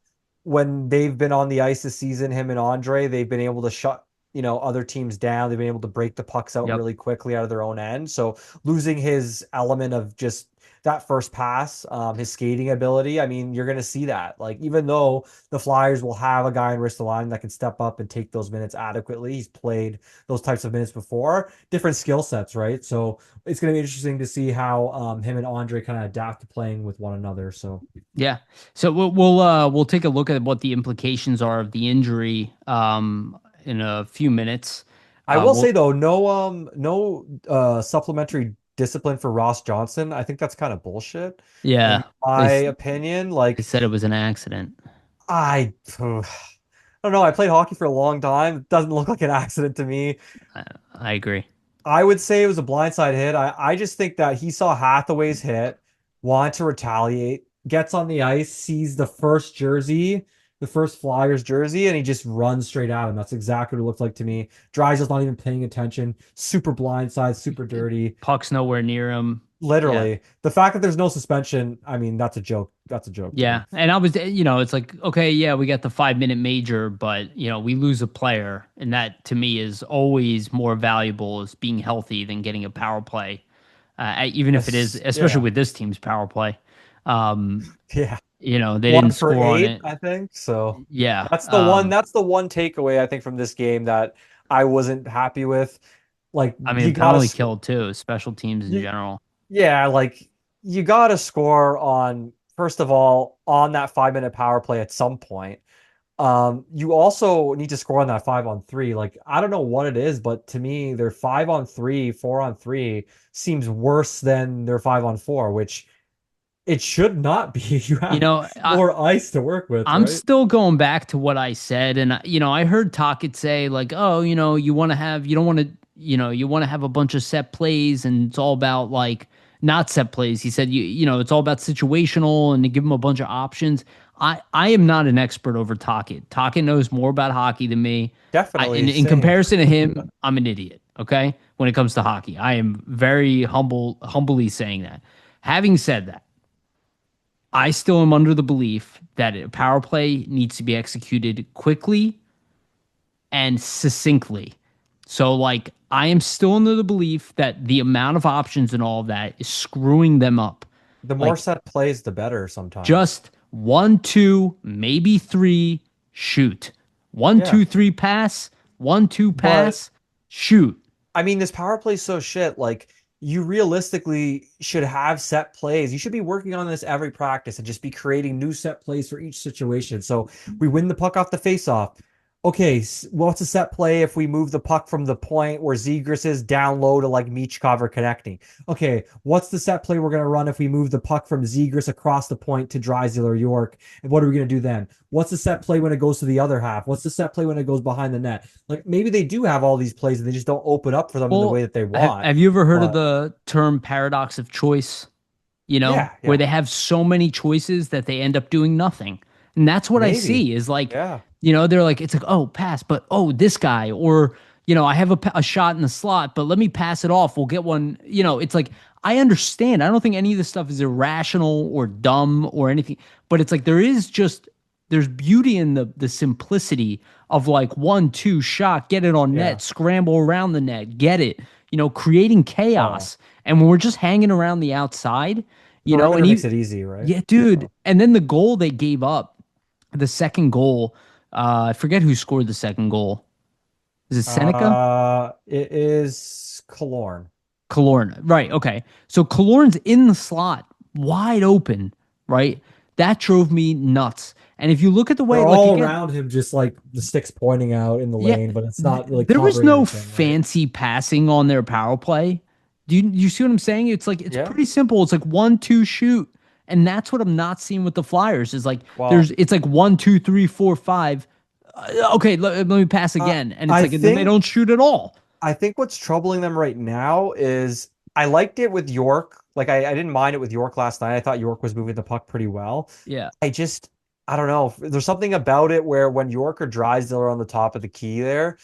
when they've been on the ice this season, him and Andre, they've been able to shut, other teams down. They've been able to break the pucks out yep, really quickly out of their own end. So losing his element of just that first pass, his skating ability. I mean, you're going to see that. Like, even though the Flyers will have a guy in Ristolainen that can step up and take those minutes adequately, he's played those types of minutes before, different skill sets, right? So it's going to be interesting to see how him and Andre kind of adapt to playing with one another. So Yeah. So we'll take a look at what the implications are of the injury in a few minutes. I will say We'll though, no supplementary discipline for Ross Johnson. I think that's kind of bullshit, in yeah. my opinion. They Like said it was an accident. I, I don't know. I played hockey for a long time. It doesn't look like an accident to me. I agree. I would say it was a blindside hit. I just think that he saw Hathaway's hit, wanted to retaliate, gets on the ice, sees the first jersey, the first Flyers jersey, and he just runs straight at him. That's exactly what it looked like to me. Drysdale's not even paying attention. Super blindside, super dirty. Puck's nowhere near him. Yeah. Literally. The fact that there's no suspension, I mean, that's a joke. That's a joke to Yeah. me. And it's like, okay, yeah, we got the 5 minute major, but we lose a player. And that to me is always more valuable as being healthy than getting a power play. Even if it is, especially Yeah. with this team's power play. Um, Yeah. they One didn't for score on eight, it. I think. So Yeah. that's the one takeaway I think from this game that I wasn't happy with. Like I you mean, gotta penalty score. kill too, special teams in general. Yeah, like you gotta score on, first of all, on that 5 minute power play at some point. You also need to score on that 5-on-3. Like, I don't know what it is, but to me, their 5-on-3, 4-on-3 seems worse than their 5-on-4, which it should not be. You You have know, I, more ice to work with, I'm right? still going back to what I said, and I heard Tocchet say like, "Oh, you don't want to, you want to have a bunch of set plays, and it's all about like not set plays." He said, it's all about situational, and to give him a bunch of options." I am not an expert over Tocchet. Tocchet knows more about hockey than me. Definitely In same. comparison to him, I'm an idiot. Okay, when it comes to hockey, I am very humbly saying that. Having said that. I still am under the belief that a power play needs to be executed quickly and succinctly. So, like, I am still under the belief that the amount of options and all of that is screwing them up. The more Like, set plays, the better sometimes. just one, two, maybe three, shoot. One, Yeah. two, three pass, 1-2 But pass, shoot. I mean, this power play is so shit. Like, you realistically should have set plays. You should be working on this every practice and just be creating new set plays for each situation. So we win the puck off the faceoff. Okay, what's a set play if we move the puck from the point where Zegras is down low to like Michkov or connecting? Okay, what's the set play we're going to run if we move the puck from Zegras across the point to Drysdale or York? And what are we going to do then? What's the set play when it goes to the other half? What's the set play when it goes behind the net? Like maybe they do have all these plays and they just don't open up for them in the way Well, that they have, want. have you ever heard of But the term paradox of choice? yeah, Where yeah, they have so many choices that they end up doing nothing. And that's what I maybe. see is like, Yeah. they're like, it's like, oh, pass, but oh, this guy, or, I have a shot in the slot, but let me pass it off. We'll get one. It's like, I understand. I don't think any of this stuff is irrational or dumb or anything, but it's like, there's beauty in the simplicity of like 1-2 shot, get it on Yeah. net, scramble around the net, get it, creating Oh, chaos. And when we're just hanging around the outside, perimeter and makes even, it easy, right? yeah, dude. So, And then the goal they gave up, the second goal, I forget who scored the second goal. Is it Seneca? it is Killorn. Killorn. Right. Okay. So Killorn's in the slot, wide open, right? That drove me nuts. And if you look at the They're way, like all again, around him, just like the sticks pointing out in the yeah, lane, but it's not really there was covering no anything, right? fancy passing on their power play. Do you see what I'm saying? It's like it's Yeah. pretty simple. It's like 1-2 shoot, and that's what I'm not seeing with the Flyers. Is like Well, it's like 1, 2, 3, 4, 5. Okay, let me pass I again, and it's I like and then they think don't shoot at all. I think what's troubling them right now is I liked it with York. Like I didn't mind it with York last night. I thought York was moving the puck pretty well. Yeah, I don't know. There's something about it where when York or Drysdale are on the top of the key there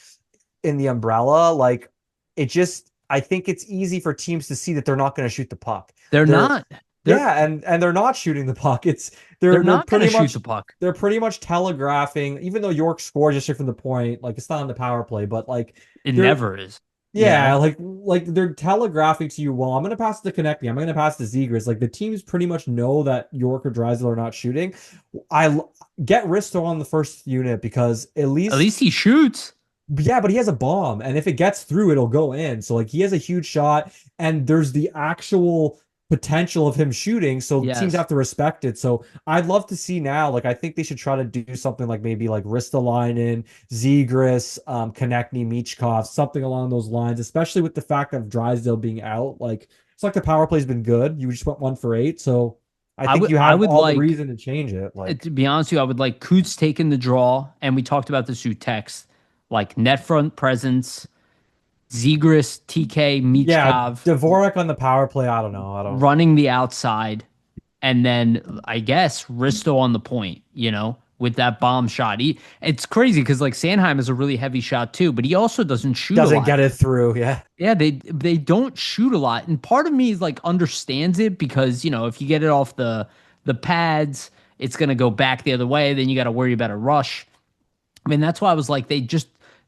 in the umbrella, like I think it's easy for teams to see that they're not going to shoot the puck. they're They're not. They're Yeah, and they're not shooting the puck. It's they're they're not going to pretty shoot much the puck. they're pretty much telegraphing, even though York scored just straight from the point, like it's not on the power play, but like It they're never is. you Yeah, know? like they're telegraphing to you, well, I'm gonna pass to Konechny, I'm gonna pass to Zegras. Like the teams pretty much know that York or Drysdale are not shooting. Get Risto on the first unit because at At least least he shoots. yeah, but he has a bomb, and if it gets through, it'll go in. So like he has a huge shot, and there's the actual potential of him shooting. So teams Yes. have to respect it. So I'd love to see now. Like I think they should try to do something like maybe like Ristolainen, Zegras, Konechny, Michkov, something along those lines. Especially with the fact of Drysdale being out. Like it's like the power play's been good. You just went 1 for 8, so I think you I have would all the like reason to change it. Like to be honest with you, I would like Coots taking the draw, and we talked about this through text, like net front presence, Zegras, TK, yeah, Michkov Dvorak on the power play. I don't know. I don't. running the outside, and then I guess Risto on the point, with that bomb shot. It's crazy because like Sanheim is a really heavy shot too, but he also doesn't shoot a Doesn't lot. get it through. Yeah. Yeah, they don't shoot a lot, and part of me is like understands it because if you get it off the pads, it's gonna go back the other way. Then you got to worry about a rush. I mean, that's why I was like,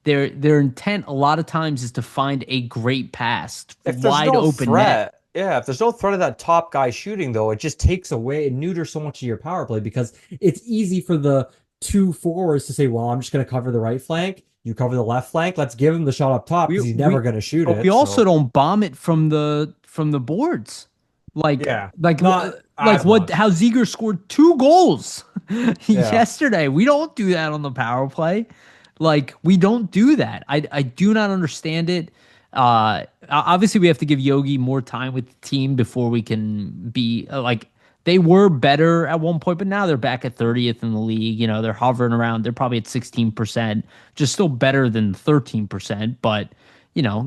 their intent a lot of times is to find a great pass, If there's wide no open net. threat, yeah, if there's no threat of that top guy shooting, though, it just takes away and neuters so much of your power play because it's easy for the two forwards to say, well, I'm just going to cover the right flank. You cover the left flank. Let's give him the shot up top We because he's never we going to shoot but we it. also So, don't bomb it from the boards. Like yeah, like not like as what much. how Ziegler scored 2 goals Yeah. yesterday. We don't do that on the power play. Like we don't do that. I do not understand it. Obviously we have to give Yogi more time with the team before we can be like they were better at one point, but now they're back at 30th in the league. They're hovering around. They're probably at 16%, just still better than 13%. But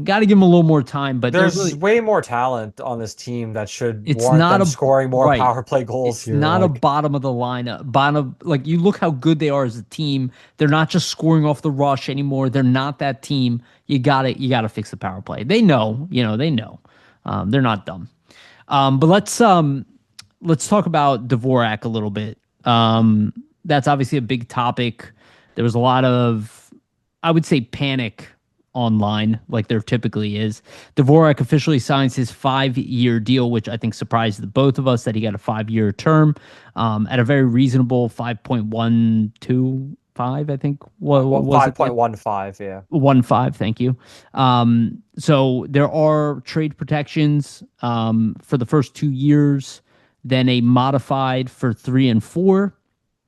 got to give them a little more time. But they're There's really, way more talent on this team that should it's warrant not them a scoring more right. power play goals It's here. not a Like, bottom of the lineup. Bottom, like you look how good they are as a team. They're not just scoring off the rush anymore. They're not that team. You gotta fix the power play. They know, they know. They're not dumb. But let's talk about Dvorak a little bit. That's obviously a big topic. There was a lot of, I would say, panic online, like there typically is. Dvorak officially signs his 5-year deal, which I think surprised the both of us that he got a 5-year term at a very reasonable 5.125, I think. What was it? 5.15, yeah. 1.5, thank you. So there are trade protections for the first 2 years, then a modified for 3 and 4.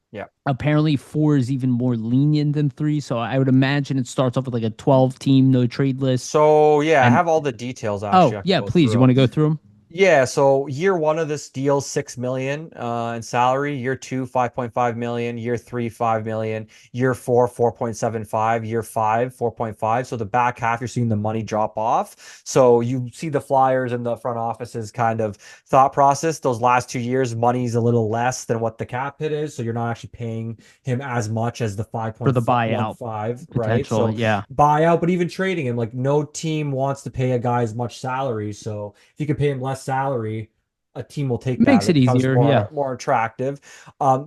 Yeah. Apparently, 4 is even more lenient than 3. So I would imagine it starts off with like a 12-team no trade list. So yeah, I And have all the details actually. oh I can yeah, go please, you through want them. to go through them? Yeah, so year one of this deal, 6 million in salary. Year two, 5.5 million. Year three, 5 million. Year four, 4.75. Year five, 4.5. So the back half, you're seeing the money drop off. So you see the Flyers and the front office's kind of thought process. Those last 2 years, money's a little less than what the cap hit is. So you're not actually paying him as much as the For the buyout 5.15, right? potential. So Yeah, buyout, but even trading him, like no team wants to pay a guy as much salary. So if you can pay him less salary, a team will take that. makes It it becomes easier. Yeah, more attractive.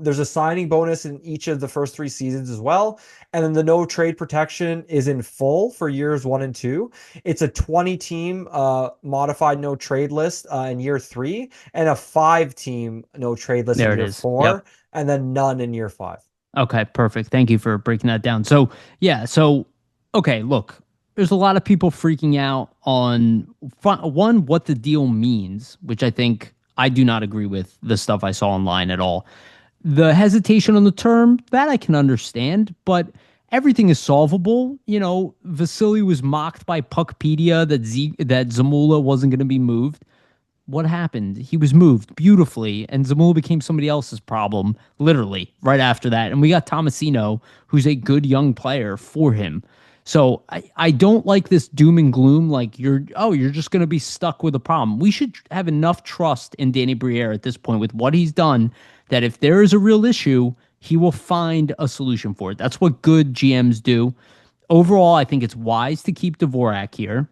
There's a signing bonus in each of the first 3 seasons as well, and then the no trade protection is in full for years 1 and 2. It's a 20 team modified no trade list in year three, and a 5 team no trade list in there it year is. Yep. four, and then none in year five. Okay, perfect. Thank you for breaking that down. So, yeah, okay, look, there's a lot of people freaking out on one, what the deal means, which I think I do not agree with the stuff I saw online at all. The hesitation on the term, that I can understand, but everything is solvable. Vasili was mocked by Puckpedia that Zamula wasn't going to be moved. What happened? He was moved beautifully, and Zamula became somebody else's problem, literally, right after that. And we got Tomasino, who's a good young player for him. So I don't like this doom and gloom, like you're just gonna be stuck with a problem. We should have enough trust in Danny Briere at this point with what he's done, that if there is a real issue, he will find a solution for it. That's what good GMs do. Overall, I think it's wise to keep Dvorak here.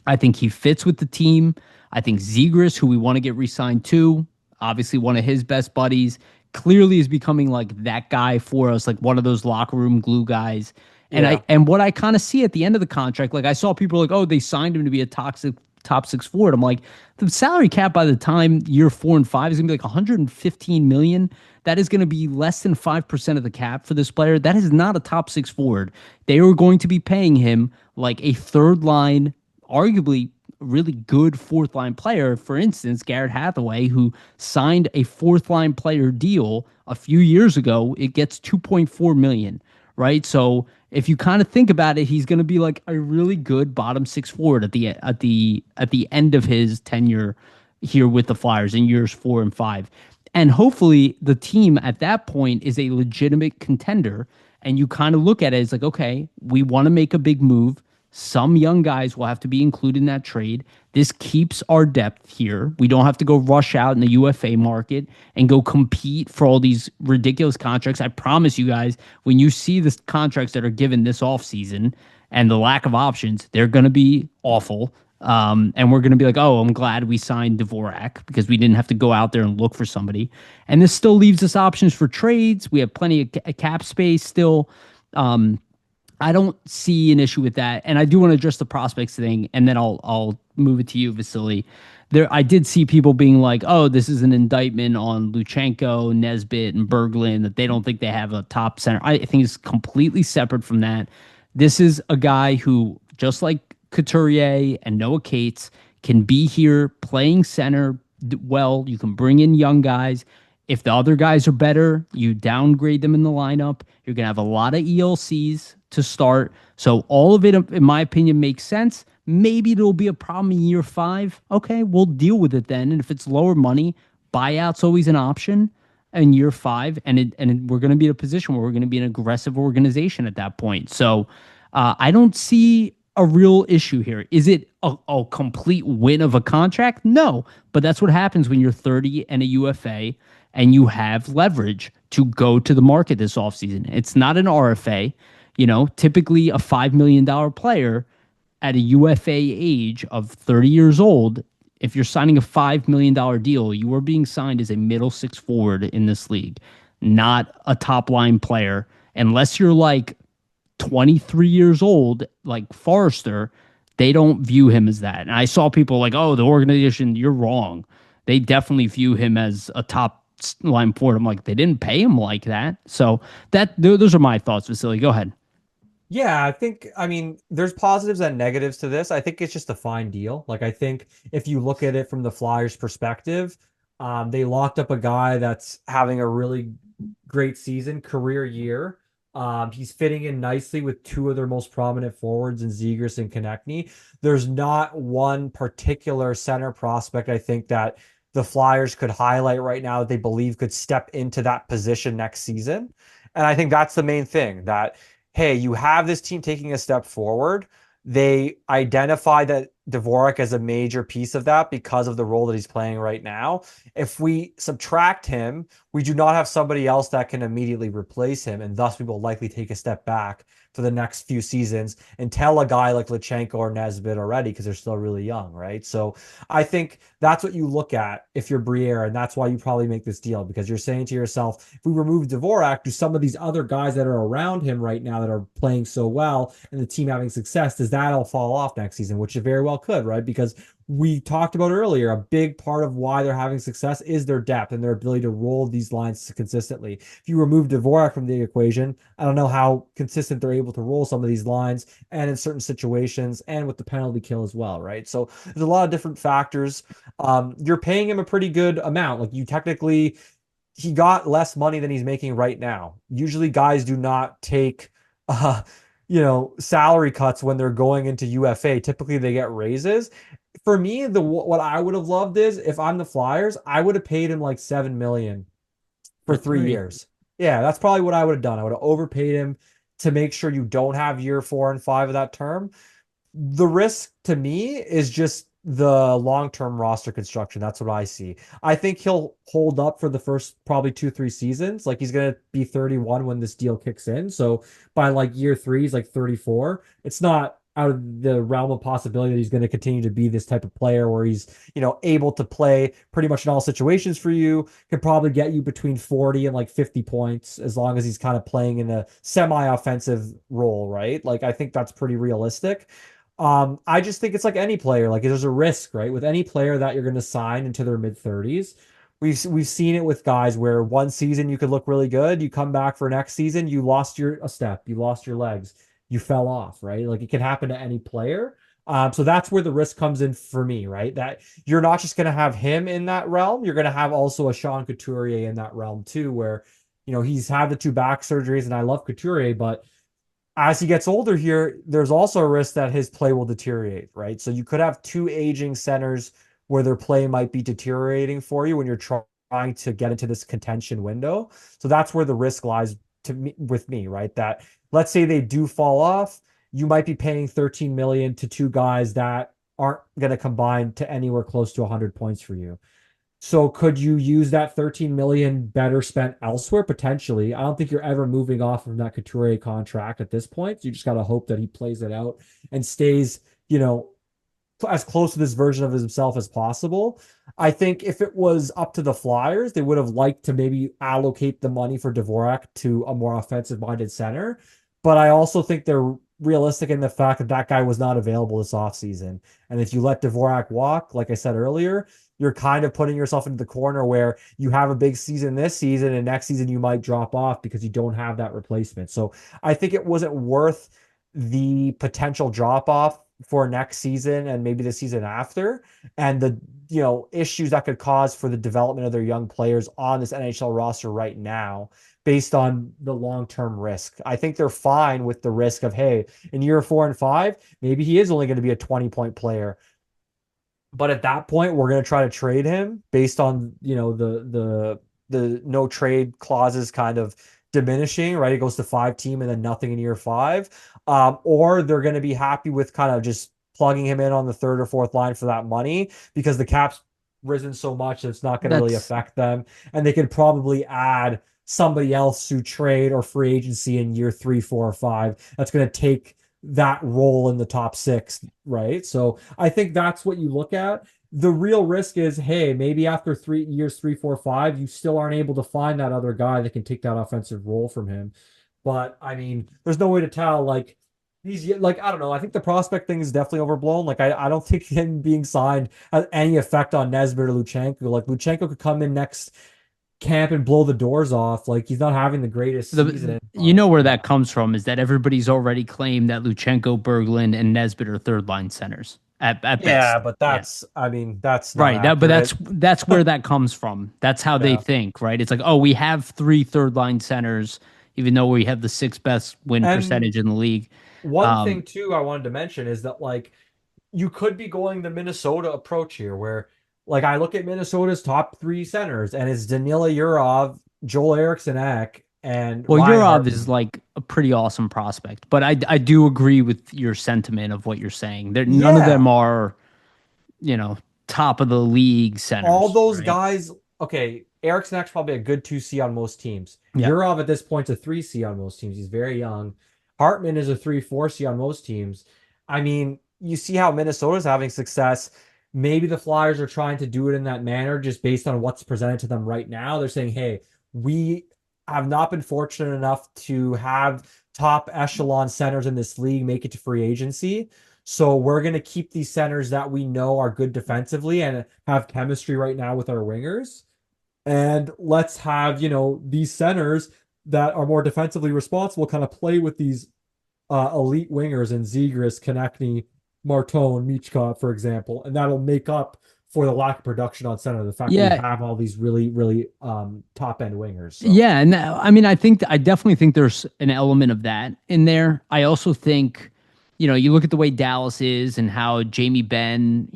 I think he fits with the team. I think Zegras, who we want to get re-signed to, obviously one of his best buddies, clearly is becoming like that guy for us, like one of those locker room glue guys. And Yeah. what I kind of see at the end of the contract, like I saw people like, oh, they signed him to be a toxic top six forward. I'm like, the salary cap by the time year 4 and 5 is gonna be like 115 million. That is going to be less than 5% of the cap for this player. That is not a top six forward. They are going to be paying him like a third line, arguably really good fourth line player. For instance, Garrett Hathaway, who signed a fourth line player deal a few years ago, it gets 2.4 million, right? So if you kind of think about it, he's going to be like a really good bottom six forward at the end of his tenure here with the Flyers in years 4 and 5. And hopefully the team at that point is a legitimate contender. And you kind of look at it as like, okay, we want to make a big move. Some young guys will have to be included in that trade. This keeps our depth here. We don't have to go rush out in the UFA market and go compete for all these ridiculous contracts. I promise you guys, when you see the contracts that are given this offseason and the lack of options, they're going to be awful. And we're going to be like, oh, I'm glad we signed Dvorak because we didn't have to go out there and look for somebody. And this still leaves us options for trades. We have plenty of cap space still. Um, I don't see an issue with that, and I do want to address the prospects thing, and then I'll move it to you, Vasili. There, I did see people being like, "Oh, this is an indictment on Luchenko, Nesbitt, and Berglund that they don't think they have a top center." I think it's completely separate from that. This is a guy who, just like Couturier and Noah Cates, can be here playing center well. You can bring in young guys. If the other guys are better, you downgrade them in the lineup. You're going to have a lot of ELCs to start. So all of it, in my opinion, makes sense. Maybe there'll be a problem in year 5. Okay, we'll deal with it then. And if it's lower money, buyout's always an option in year 5. And we're going to be in a position where we're going to be an aggressive organization at that point. So I don't see a real issue here. Is it a complete win of a contract? No, but that's what happens when you're 30 and a UFA and you have leverage to go to the market this offseason. It's not an RFA. You know, typically a $5 million player at a UFA age of 30 years old, if you're signing a $5 million deal, you are being signed as a middle six forward in this league, not a top line player. Unless you're like 23 years old, like Forrester, they don't view him as that. And I saw people like, oh, the organization, you're wrong. They definitely view him as a top line forward. I'm like, they didn't pay him like that. So those are my thoughts, Vasily. Go ahead. Yeah, I mean, there's positives and negatives to this. I think it's just a fine deal. Like, I think if you look at it from the Flyers' perspective, they locked up a guy that's having a really great season, career year. He's fitting in nicely with two of their most prominent forwards in Zegras and Konechny. There's not one particular center prospect I think that the Flyers could highlight right now that they believe could step into that position next season. And I think that's the main thing that hey, you have this team taking a step forward. They identify that Dvorak as a major piece of that because of the role that he's playing right now. If we subtract him, we do not have somebody else that can immediately replace him, and thus we will likely take a step back for the next few seasons until a guy like Luchenko or Nesbitt are ready because they're still really young, right? So I think that's what you look at if you're Briere, and that's why you probably make this deal because you're saying to yourself, if we remove Dvorak, do some of these other guys that are around him right now that are playing so well and the team having success, does that all fall off next season? Which it very well could, right? Because we talked about earlier, a big part of why they're having success is their depth and their ability to roll these lines consistently. If you remove Dvorak from the equation, I don't know how consistent they're able to roll some of these lines and in certain situations and with the penalty kill as well, right? So there's a lot of different factors. You're paying him a pretty good amount. Like you technically, he got less money than he's making right now. Usually guys do not take salary cuts when they're going into UFA. Typically they get raises. For me, what I would have loved is if I'm the Flyers, I would have paid him like 7 million for 3 years. Yeah, that's probably what I would have done. I would have overpaid him to make sure you don't have year 4 and 5 of that term. The risk to me is just the long-term roster construction. That's what I see. I think he'll hold up for the first probably 2-3 seasons. Like he's going to be 31 when this deal kicks in. So by like year 3, he's like 34. It's not out of the realm of possibility that he's going to continue to be this type of player where he's, able to play pretty much in all situations for you, can probably get you between 40 and like 50 points as long as he's kind of playing in a semi-offensive role, right? Like I think that's pretty realistic. I just think it's like any player, like there's a risk, right? With any player that you're going to sign into their mid 30s. We've seen it with guys where one season you could look really good, you come back for next season, you lost your a step, you lost your legs, you fell off, right? Like it can happen to any player. So that's where the risk comes in for me, right? That you're not just going to have him in that realm, you're going to have also a Sean Couturier in that realm too, where he's had the two back surgeries, and I love Couturier, but as he gets older here, there's also a risk that his play will deteriorate, right? So you could have two aging centers where their play might be deteriorating for you when you're trying to get into this contention window. So that's where the risk lies to me with me, right? That let's say they do fall off, you might be paying 13 million to two guys that aren't going to combine to anywhere close to 100 points for you. So could you use that 13 million better spent elsewhere? Potentially. I don't think you're ever moving off of that Couturier contract at this point. You just got to hope that he plays it out and stays, as close to this version of himself as possible. I think if it was up to the Flyers, they would have liked to maybe allocate the money for Dvorak to a more offensive minded center. But I also think they're realistic in the fact that that guy was not available this offseason. And if you let Dvorak walk, like I said earlier, you're kind of putting yourself into the corner where you have a big season this season and next season you might drop off because you don't have that replacement. So I think it wasn't worth the potential drop off for next season and maybe the season after, and the issues that could cause for the development of their young players on this NHL roster right now based on the long-term risk. I think they're fine with the risk of, hey, in year 4 and 5, maybe he is only going to be a 20-point player. But at that point, we're going to try to trade him based on, the no trade clauses kind of diminishing, right? It goes to 5-team and then nothing in year 5. Or they're going to be happy with kind of just plugging him in on the third or fourth line for that money because the cap's risen so much that it's not going to really That's affect them. And they could probably add somebody else through trade or free agency in year 3, 4, or 5 that's going to take that role in the top 6, right? So I think that's what you look at. The real risk is, hey, maybe after 3 years, 3, 4, 5, you still aren't able to find that other guy that can take that offensive role from him. But I mean, there's no way to tell. Like he's like, I don't know. I think the prospect thing is definitely overblown. Like I don't think him being signed has any effect on Nesbitt or Luchenko. Like Luchenko could come in next camp and blow the doors off. Like he's not having the greatest season. you know where Yeah. that comes from is that everybody's already claimed that Luchenko, Berglund, and Nesbitt are third line centers at Yeah, best. but Yeah. I mean, that's not Right. But accurate. that's where that comes from. That's how they Yeah. think, right? It's like, oh, we have three third line centers, even though we have the sixth best win And percentage in the league. one thing Um, too I wanted to mention is that like you could be going the Minnesota approach here, where like I look at Minnesota's top 3 centers and it's Danila Yurov, Joel Eriksson Ek, and well, Ryan Yurov is Hartman. like a pretty awesome prospect, but I do agree with your sentiment of what you're saying. There, none of them Yeah, are, top of the league all centers, those right? guys. Okay, Eriksson Ek's probably a good 2C on most teams. Yeah. Yurov at this point's a 3C on most teams. He's very young. Hartman is a 3-4C on most teams. I mean, you see how Minnesota's having success. Maybe the Flyers are trying to do it in that manner just based on what's presented to them right now. They're saying, hey, we have not been fortunate enough to have top echelon centers in this league make it to free agency. So we're going to keep these centers that we know are good defensively and have chemistry right now with our wingers. And let's have, these centers that are more defensively responsible kind of play with these elite wingers in Zegras, Konechny, Martone, Michkov, for example. And that'll make up for the lack of production on center. The fact that we Yeah, have all these really, really top end wingers. So yeah, and I mean, I definitely think there's an element of that in there. I also think, you look at the way Dallas is and how Jamie Benn,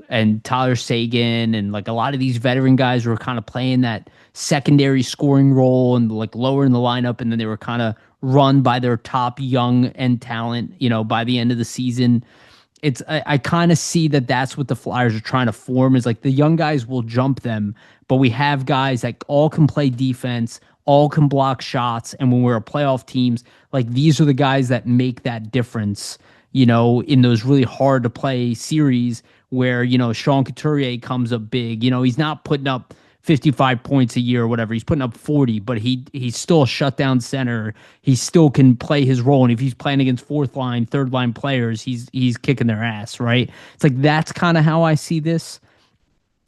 and Tyler Sagan and like a lot of these veteran guys were kind of playing that secondary scoring role and like lower in the lineup, and then they were kind of run by their top young end talent, by the end of the season. I kind of see that that's what the Flyers are trying to form is like the young guys will jump them, but we have guys that all can play defense, all can block shots, and when we're a playoff teams, like these are the guys that make that difference, in those really hard to play series where, Sean Couturier comes up big. He's not putting up 55 points a year or whatever. He's putting up 40, but he's still a shutdown center. He still can play his role. And if he's playing against fourth line, third line players, he's kicking their ass, right? It's like that's kind of how I see this.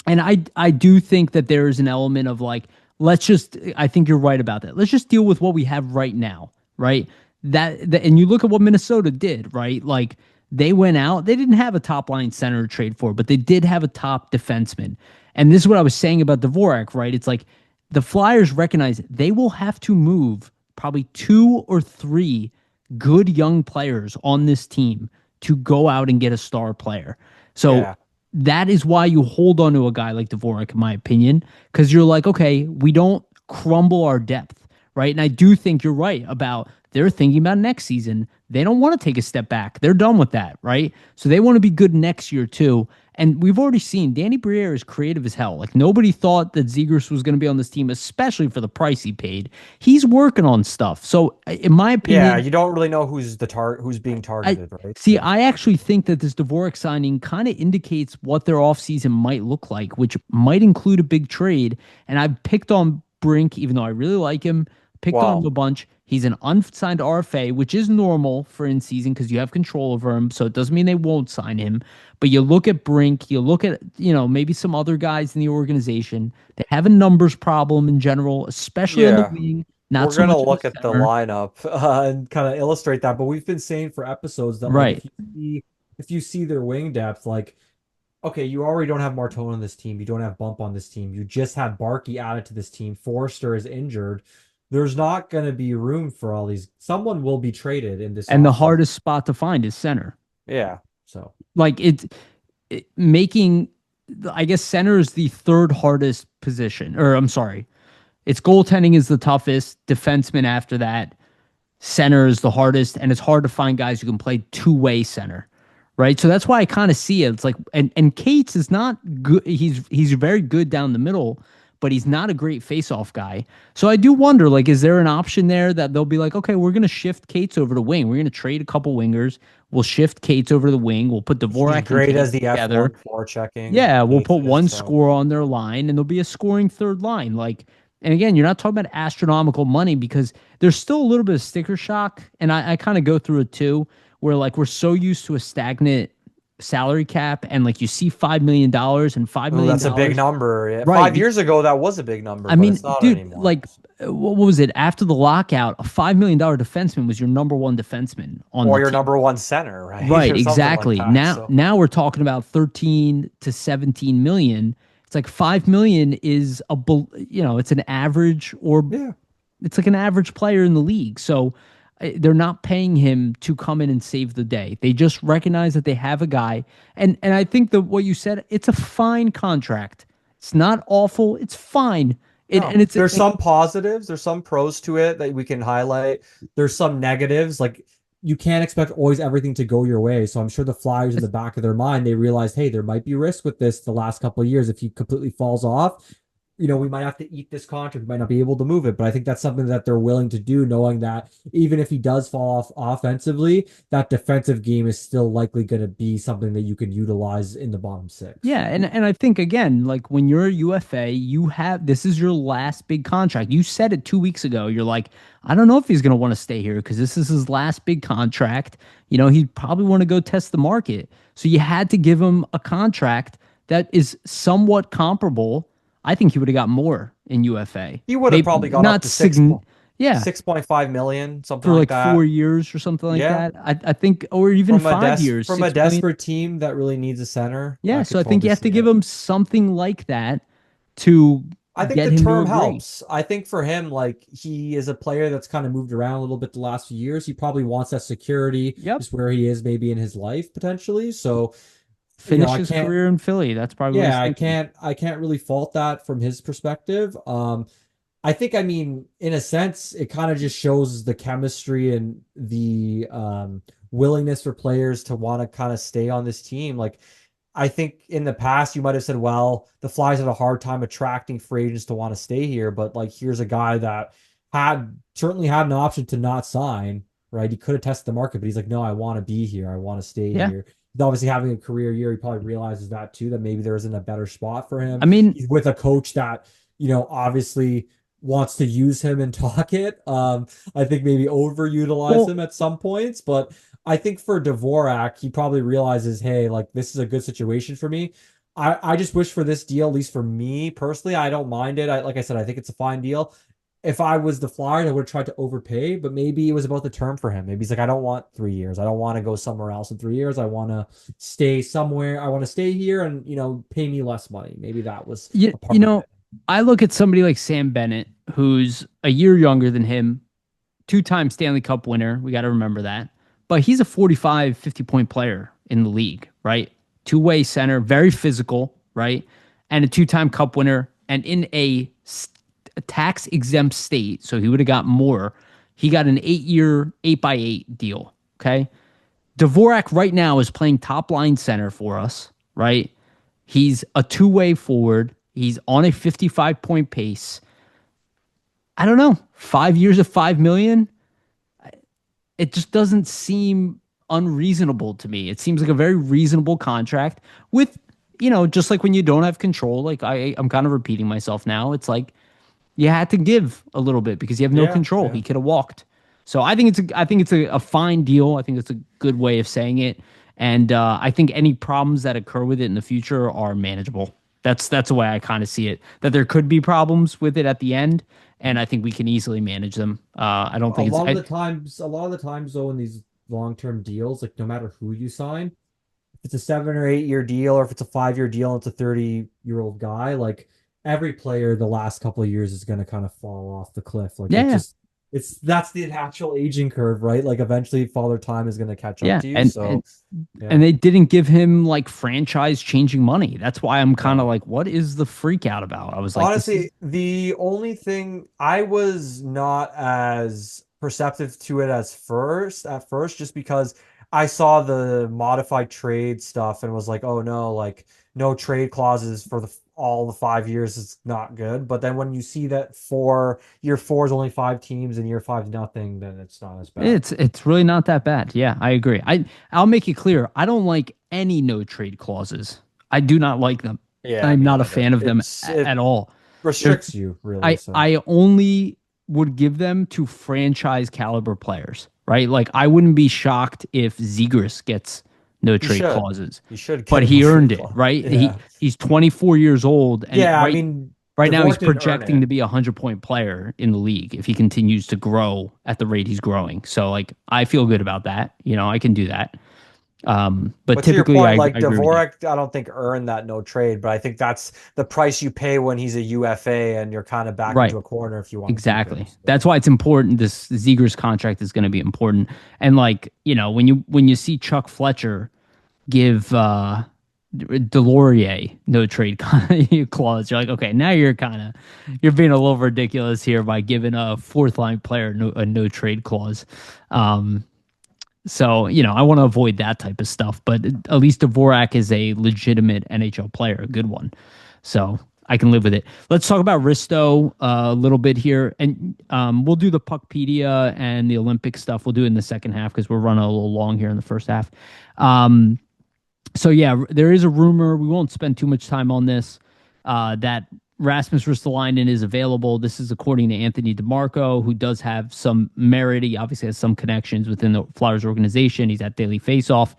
And I do think that there is an element of like, I think you're right about that. Let's just deal with what we have right now, right? And you look at what Minnesota did, right? Like they went out, they didn't have a top line center to trade for, but they did have a top defenseman. And this is what I was saying about Dvorak, right? It's like the Flyers recognize they will have to move probably 2 or 3 good young players on this team to go out and get a star player. So Yeah. that is why you hold on to a guy like Dvorak, in my opinion, because you're like, okay, we don't crumble our depth, right? And I do think you're right about they're thinking about next season. They don't want to take a step back. They're done with that, right? So they want to be good next year too. And we've already seen Danny Briere is creative as hell. Like nobody thought that Zegras was going to be on this team, especially for the price he paid. He's working on stuff. So in my opinion, Yeah, you don't really know who's being I targeted, right? see. So, I actually think that this Dvorak signing kind of indicates what their offseason might look like, which might include a big trade. And I've picked on Brink, even though I really like him, picked on him wow. a bunch. He's an unsigned RFA, which is normal for in season because you have control over him. So it doesn't mean they won't sign him. But you look at Brink, you look at, maybe some other guys in the organization. They have a numbers problem in general, especially on the Yeah. wing, not We're so gonna much in the look at the center. lineup and kind of illustrate that, but we've been saying for episodes that like Right. if you see their wing depth, like okay, you already don't have Martone on this team, you don't have Bump on this team, you just had Barkey added to this team, Forrester is injured. There's not gonna be room for all these. Someone will be traded in this And the offseason. hardest spot to find is center. Yeah. So Like making, I guess center is the third hardest position. Or I'm sorry, it's goaltending is the toughest. Defenseman after that. Center is the hardest, and it's hard to find guys who can play two-way center, right? So that's why I kind of see it. It's like, and Cates is not good. He's very good down the middle, but he's not a great face-off guy. So I do wonder, like, is there an option there that they'll be like, okay, we're gonna shift Cates over to wing. We're gonna trade a couple wingers. We'll shift Cates over to the wing. We'll put he's Dvorak and great as Cates the together. F1 forechecking. Yeah, we'll Gates put is one so score on their line and there'll be a scoring third line. Like, and again, you're not talking about astronomical money because there's still a little bit of sticker shock. And I kind of go through it too, where like we're so used to a stagnant salary cap and like you see $5 million and $5 oh, million. that's a big number. Yeah, Right. 5 years ago, that was a big number, I but mean, it's not dude, anymore. like, what was it? After the lockout, a $5 million defenseman was your number one defenseman on Or the your team. number one center, right? Right, Or something like exactly. that. Now So now we're talking about 13 to 17 million. It's like 5 million is it's an average or yeah. it's like an average player in the league. So they're not paying him to come in and save the day. They just recognize that they have a guy. And I think that what you said, it's a fine contract. It's not awful. It's fine. No, And it's there's some positives, there's some pros to it that we can highlight. There's some negatives, like you can't expect always everything to go your way. So I'm sure the Flyers in the back of their mind, they realized, hey, there might be risk with this the last couple of years. If he completely falls off, we might have to eat this contract. We might not be able to move it. But I think that's something that they're willing to do, knowing that even if he does fall off offensively, that defensive game is still likely going to be something that you can utilize in the bottom six. Yeah, and I think again, like when you're a UFA, this is your last big contract. You said it 2 weeks ago. You're like, I don't know if he's gonna want to stay here because this is his last big contract. He'd probably want to go test the market. So you had to give him a contract that is somewhat comparable. I think he would have got more in UFA. He would have Maybe probably gone up not to yeah, 6.5 million, something for like like that. 4 years or something like Yeah. that. I think, or even 5 years, From a 6 million. desperate team that really needs a center, Yeah, I so could I think you totally have to see give it. him something like that to I think get the him to term agree. helps. I think for him, like he is a player that's kind of moved around a little bit the last few years. He probably wants that security, Yep. just where he is maybe in his life potentially. So, Finish I his can't, career in Philly. That's probably what he's yeah, thinking. I can't really fault that from his perspective. I think, I mean, in a sense, it kind of just shows the chemistry and the willingness for players to want to kind of stay on this team. Like, I think in the past you might have said, well, the Flyers had a hard time attracting free agents to want to stay here, but like here's a guy that had certainly had an option to not sign, right? He could have tested the market, but he's like, no, I want to be here. I want to stay Yeah. here. He's obviously having a career year. He probably realizes that too, that maybe there isn't a better spot for him. I mean, He's with a coach that, obviously wants to use him and talk it. I think maybe overutilize well, him at some points, but I think for Dvorak, he probably realizes, hey, like this is a good situation for me. I just wish for this deal, at least for me personally, I don't mind it. Like I said, I think it's a fine deal. If I was the Flyers, I would have tried to overpay, but maybe it was about the term for him. Maybe he's like, I don't want 3 years. I don't want to go somewhere else in 3 years. I want to stay somewhere. I want to stay here and, pay me less money. Maybe that was you, a you part of know, it. I look at somebody like Sam Bennett, who's a year younger than him, two-time Stanley Cup winner. We got to remember that. But he's a 45, 50-point player in the league, right? Two-way center, very physical, right? And a two-time cup winner. And in a tax-exempt state, so he would have got more. He got an 8-year, 8x8 deal, okay? Dvorak right now is playing top-line center for us, right? He's a two-way forward. He's on a 55-point pace. I don't know. 5 years of 5 million, it just doesn't seem unreasonable to me. It seems like a very reasonable contract with, just like when you don't have control, like I'm kind of repeating myself now. It's like you had to give a little bit because you have no Yeah, control. yeah. He could have walked. So I think it's a fine deal. I think it's a good way of saying it. And I think any problems that occur with it in the future are manageable. That's the way I kind of see it. That there could be problems with it at the end, and I think we can easily manage them. I don't A think it's lot of the times, though, in these long-term deals, like no matter who you sign, if it's a 7 or 8 year deal, or if it's a 5 year deal and it's a 30-year-old guy, like every player the last couple of years is going to kind of fall off the cliff. Like yeah, that's the natural aging curve, right? Like eventually Father Time is going to catch up yeah, to you. and So and yeah, and they didn't give him like franchise changing money. That's why I'm kind of no. like, what is the freak out about? I was like, this is Honestly, the only thing I was not as perceptive to it at first, just because I saw the modified trade stuff and was like, oh no, like no trade clauses for all the 5 years is not good. But then when you see that for year four is only 5 teams and year five nothing, then it's not as bad. it's really not that bad. Yeah, I agree. I'll make it clear. I don't like any no trade clauses. I do not like them. Yeah, I'm me not a neither. fan of them It at all. There's restricts you really, I so. I only would give them to franchise caliber players, right? Like I wouldn't be shocked if Zegras gets no You trade should. clauses, You should but get no he free earned it, clause. right? Yeah. He's 24 years old, and Yeah, I right mean, right now he's Dvorak didn't earn projecting it. to be a 100-point player in the league if he continues to grow at the rate he's growing. So like I feel good about that. I can do that. But But to your typically point, I like agree with you. Dvorak, I don't think earned that no trade, but I think that's the price you pay when he's a UFA and you're kind of back Right. into a corner if you want to keep him. Exactly. So, That's why it's important. This Zegers contract is going to be important. And like, when you see Chuck Fletcher give Delorier no trade clause, you're like, okay, now you're being a little ridiculous here by giving a fourth line player a no trade clause. Um, so, I want to avoid that type of stuff, but at least Dvorak is a legitimate NHL player, a good one. So I can live with it. Let's talk about Risto a little bit here. And we'll do the Puckpedia and the Olympic stuff. We'll do it in the second half because we're running a little long here in the first half. So, yeah, there is a rumor. We won't spend too much time on this, that Rasmus Ristolainen is available. This is according to Anthony DeMarco, who does have some merit. He obviously has some connections within the Flyers organization. He's at Daily Faceoff.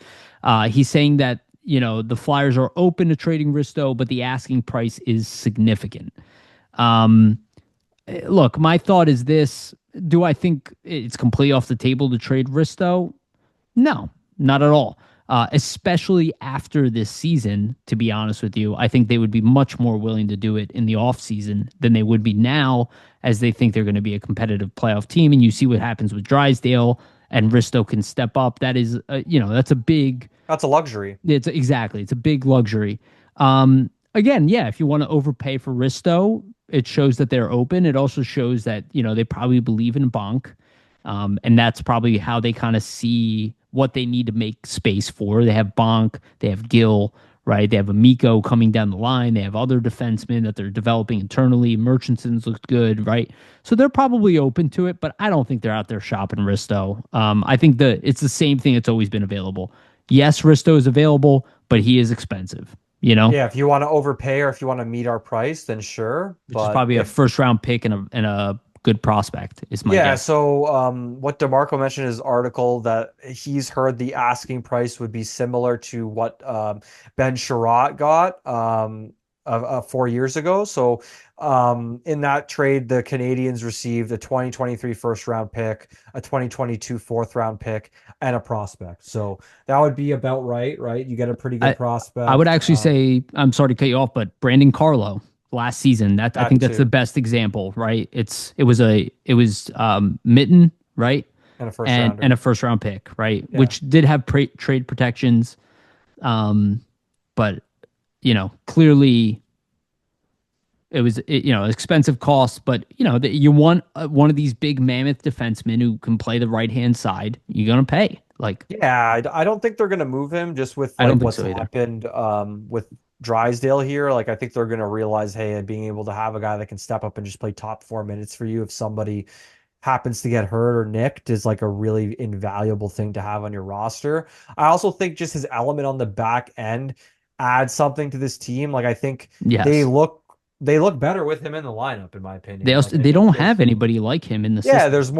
He's saying that, the Flyers are open to trading Risto, but the asking price is significant. Um, Look, my thought is this. Do I think it's completely off the table to trade Risto? No, not at all. Especially after this season, to be honest with you, I think they would be much more willing to do it in the offseason than they would be now, as they think they're going to be a competitive playoff team. And you see what happens with Drysdale and Risto can step up. That is, that's a big. that's a luxury. It's a big luxury. Again, yeah, if you want to overpay for Risto, it shows that they're open. It also shows that they probably believe in Bonk. And that's probably how they kind of see what they need to make space for. They have Bonk, they have Gill, right? They have a Miko coming down the line. They have other defensemen that they're developing internally. Murchison's looked good, right? So they're probably open to it, but I don't think they're out there shopping Risto. I think it's the same thing that's always been available. Yes, Risto is available, but he is expensive, you know, Yeah, if you want to overpay or if you want to meet our price, then sure. which is But probably a if first round pick and a good prospect, is my Yeah, guess. so what DeMarco mentioned in his article that he's heard the asking price would be similar to what Ben Sherratt got 4 years ago. So in that trade, the Canadians received a 2023 first round pick, a 2022 fourth round pick, and a prospect. So that would be about right, right? You get a pretty good I I would prospect. actually say, I'm sorry to cut you off, but Brandon Carlo last season, that I That think that's the too, best example, right? It was Mitten, right? and a first And rounder. a first round pick, right? Yeah. Which did have trade protections. Um, but clearly expensive cost, but you want one of these big mammoth defensemen who can play the right hand side. You're gonna pay. Like, Yeah, I don't think they're gonna move him just with I don't like think what's so either. happened with Drysdale here. Like I think they're gonna realize, hey, and being able to have a guy that can step up and just play top 4 minutes for you if somebody happens to get hurt or nicked is like a really invaluable thing to have on your roster. I also think just his element on the back end adds something to this team. Like I think they Yes, look they look better with him in the lineup, in my they opinion. Like also I they think don't there's have anybody like him in the yeah, system. there's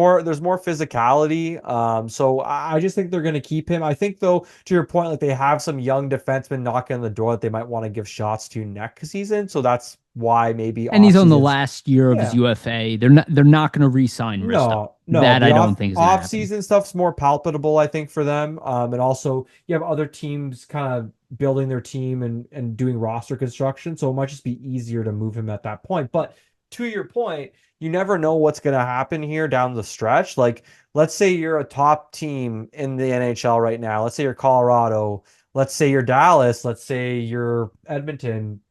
more physicality. So I just think they're going to keep him. I think though, to your point, like they have some young defensemen knocking on the door that they might want to give shots to next season. So that's why maybe And off he's on the seasons. last year of his Yeah, UFA. They're not going to re-sign Risto. no, That the I don't think is going to off happen. season stuff's more palpable, I think, for them. And also you have other teams kind of building their team and doing roster construction, so it might just be easier to move him at that point. But to your point, you never know what's going to happen here down the stretch. Like, let's say you're a top team in the NHL right now. Let's say you're Colorado. Let's say you're Dallas. Let's say you're Edmonton.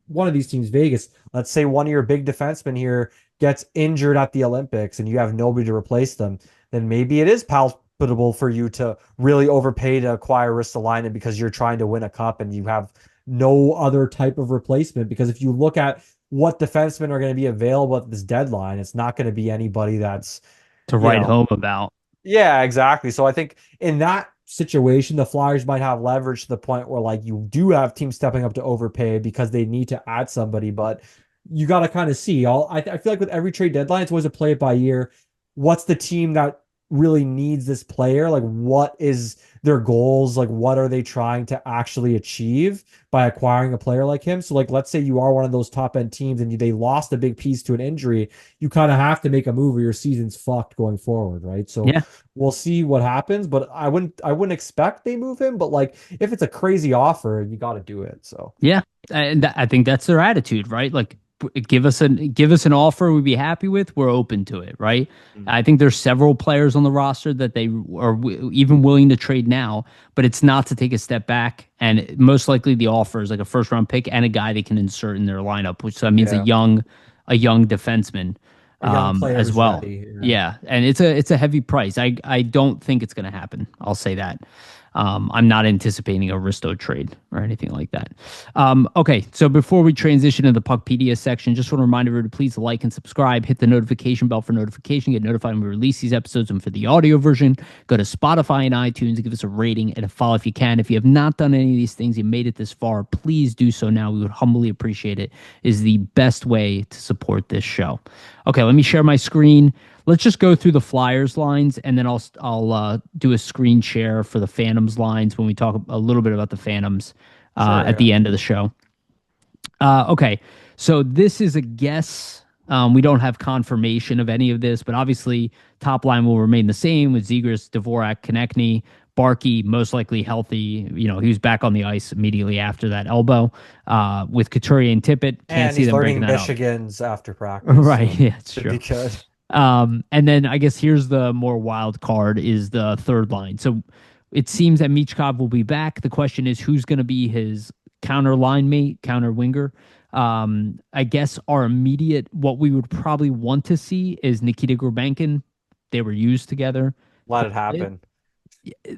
One of these teams, Vegas. Let's say one of your big defensemen here gets injured at the Olympics and you have nobody to replace them, then maybe it is palpable for you to really overpay to acquire Ristolainen because you're trying to win a cup and you have no other type of replacement. Because if you look at what defensemen are going to be available at this deadline, it's not going to be anybody that's, To you write know, home about. yeah, exactly. So I think in that situation, the Flyers might have leverage to the point where like you do have teams stepping up to overpay because they need to add somebody, but you got to kind of see. I feel like with every trade deadline, it's always a play it by ear. What's the team that really needs this player? Like, what is their goals? Like, what are they trying to actually achieve by acquiring a player like him? So, like, let's say you are one of those top end teams and they lost a big piece to an injury, you kind of have to make a move or your season's fucked going forward, right? So Yeah. we'll see what happens, but I wouldn't expect they move him, but like if it's a crazy offer, you got to do it. So Yeah, and I think that's their attitude, right? Like, give us an offer we'd be happy with. We're open to it, right? Mm. I think there's several players on the roster that they are even willing to trade now, but it's not to take a step back. And most likely the offer is like a first round pick and a guy they can insert in their lineup, which so that means Yeah, a young defenseman a young player as who's well. ready. Yeah. Yeah, and it's a heavy price. I don't think it's going to happen. I'll say that. I'm not anticipating a Risto trade or anything like that. Okay, so before we transition to the Puckpedia section, just want to remind everyone to please like and subscribe, hit the notification bell for notification, get notified when we release these episodes. And for the audio version, go to Spotify and iTunes and give us a rating and a follow if you can. If you have not done any of these things, you made it this far, please do so now. We would humbly appreciate it. It is the best way to support this show. Okay, let me share my screen. Let's just go through the Flyers lines, and then I'll do a screen share for the Phantoms lines when we talk a little bit about the Phantoms Sure. at Yeah. the end of the show. Okay, so this is a guess. We don't have confirmation of any of this, but obviously top line will remain the same with Zegras, Dvorak, Konechny, Barkey most likely healthy. He was back on the ice immediately after that elbow. With Couturier and Tippett, can't And see he's them breaking learning that up. Michigan's after practice, Right? so Yeah, it's should true. be good. And then I guess here's the more wild card is the third line. So it seems that Michkov will be back. The question is who's going to be his counter line mate, counter winger. I guess our immediate, what we would probably want to see is Nikita Gurbankin. They were used together Let quite it a bit. happen.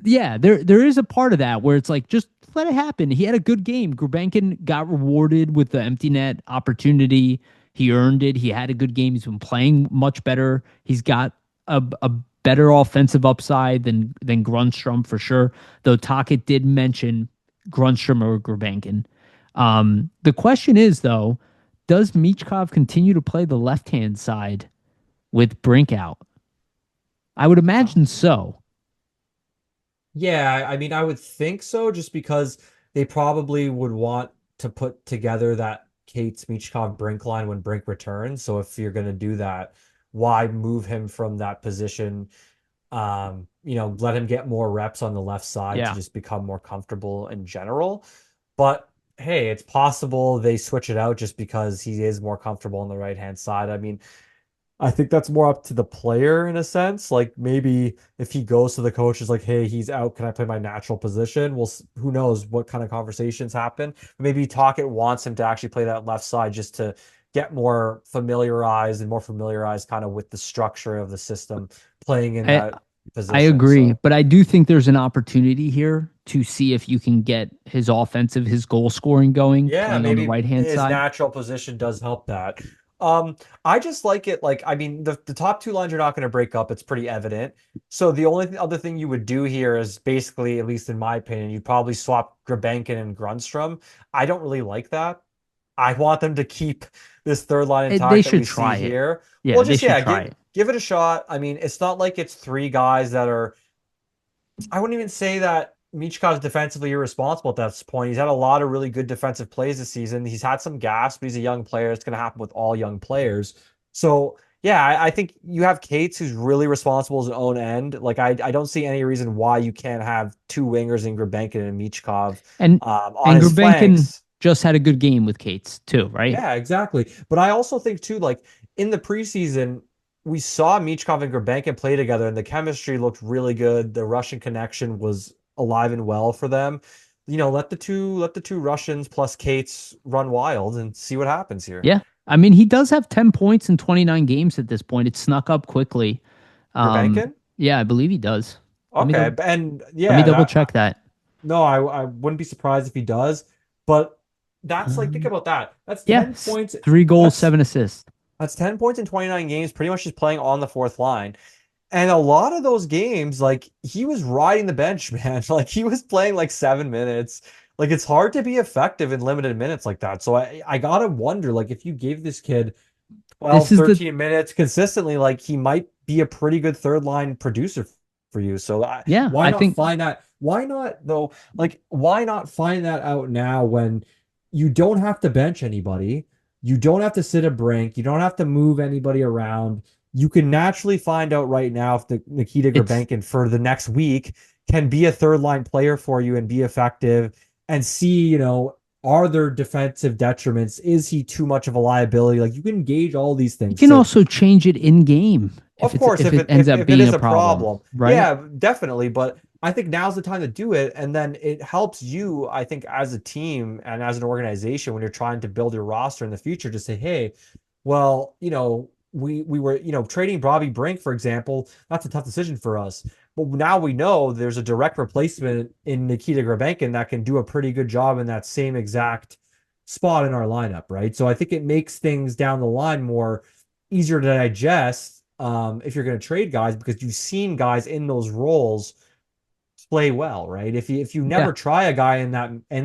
Yeah, there is a part of that where it's like just let it happen. He had a good game. Gurbankin got rewarded with the empty net opportunity. He earned it. He had a good game. He's been playing much better. He's got a better offensive upside than Grunstrom for sure. Though Tocchet did mention Grunstrom or Gurbankin. The question is though, does Michkov continue to play the left hand side with Brink out? I would imagine so. Yeah, I mean, I would think so, just because they probably would want to put together that Kate Smichkov Brink line when Brink returns. So if you're going to do that, why move him from that position? Let him get more reps on the left side to Yeah. just become more comfortable in general. But hey, it's possible they switch it out just because he is more comfortable on the right hand side. I mean, I think that's more up to the player in a sense. Like maybe if he goes to the coach is like, "Hey, he's out. Can I play my natural position?" Well, who knows what kind of conversations happen. Maybe Tocchet wants him to actually play that left side just to get more familiarized kind of with the structure of the system playing in I that I position. agree, So but I do think there's an opportunity here to see if you can get his goal scoring going, yeah, playing on the maybe right hand his side. natural position does help that. I just like it. Like, I mean, the top two lines are not going to break up. It's pretty evident. So the only other thing you would do here is basically, at least in my opinion, you'd probably swap Grabenkin and Grunstrom. I don't really like that. I want them to keep this third line They intact that should we see try it. here. Yeah, Well, they just should yeah, try give it. give it a shot. I mean, it's not like it's three guys that are I wouldn't even say that Michkov's defensively irresponsible at this point. He's had a lot of really good defensive plays this season. He's had some gas, but he's a young player. It's going to happen with all young players. So, yeah, I think you have Cates who's really responsible as an own end. Like, I don't see any reason why you can't have two wingers in Grabenkin and Michkov And on and his Gurbankin flanks. just had a good game with Cates too, right? Yeah, exactly. But I also think too, like in the preseason, we saw Michkov and Gurbankin play together, and the chemistry looked really good. The Russian connection was alive and well for them. Let the two Russians plus Cates run wild and see what happens here. Yeah. I mean, he does have 10 points in 29 games at this point. It snuck up quickly. Um, Gurbankin? yeah, I believe he does. Let me Okay, double and let me yeah, double check that. no, I wouldn't be surprised if he does. But that's like think Um, about that. That's yeah, 10 points. 3 goals, That's 7 assists. that's 10 points in 29 games, pretty much just playing on the fourth line. And a lot of those games, like he was riding the bench, man. Like he was playing like 7 minutes. Like it's hard to be effective in limited minutes like that. So I gotta wonder, like if you gave this kid This 12, is the 13 minutes consistently, like he might be a pretty good third line producer for you. So yeah, why I not think find that? Why not though? Like why not find that out now when you don't have to bench anybody? You don't have to sit a brink. You don't have to move anybody around. You can naturally find out right now if the Nikita it's Grabenkin for the next week can be a third line player for you and be effective and see, are there defensive detriments? Is he too much of a liability? Like you can gauge all these you things. can So also change it in game of course, if if it it ends if, up if it being is a a problem, problem, right? yeah, definitely. But I think now's the time to do it, and then it helps you, I think, as a team and as an organization when you're trying to build your roster in the future to say, hey, well, we were, trading Bobby Brink, for example, that's a tough decision for us. But now we know there's a direct replacement in Nikita Grabenkin that can do a pretty good job in that same exact spot in our lineup, right? So I think it makes things down the line more easier to digest if you're going to trade guys because you've seen guys in those roles play well, right? If you Yeah. never try a guy in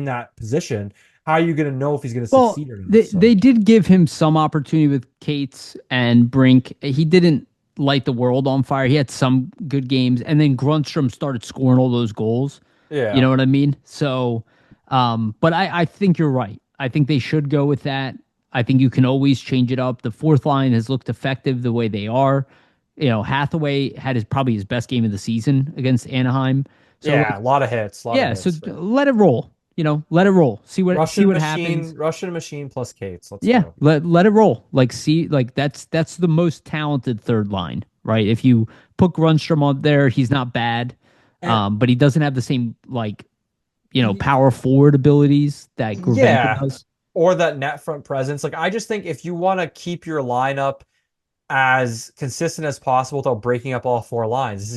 that position, how are you going to know if he's going to Well, succeed or not? they So did give him some opportunity with Cates and Brink. He didn't light the world on fire. He had some good games, and then Grunstrom started scoring all those goals. You yeah, know what I mean? So, but I think you're right. I think they should go with that. I think you can always change it up. The fourth line has looked effective the way they are. Hathaway had probably his best game of the season against Anaheim. So yeah, a lot of yeah, so hits for him. let it roll. Let it roll. See what happens. Russian machine plus Cates. Let's Yeah, go. let it roll. Like see, like that's the most talented third line, right? If you put Grunstrom on there, he's not bad, And but he doesn't have the same power forward abilities that Gurbankin yeah, does. or that net front presence. Like I just think if you want to keep your lineup as consistent as possible without breaking up all four lines.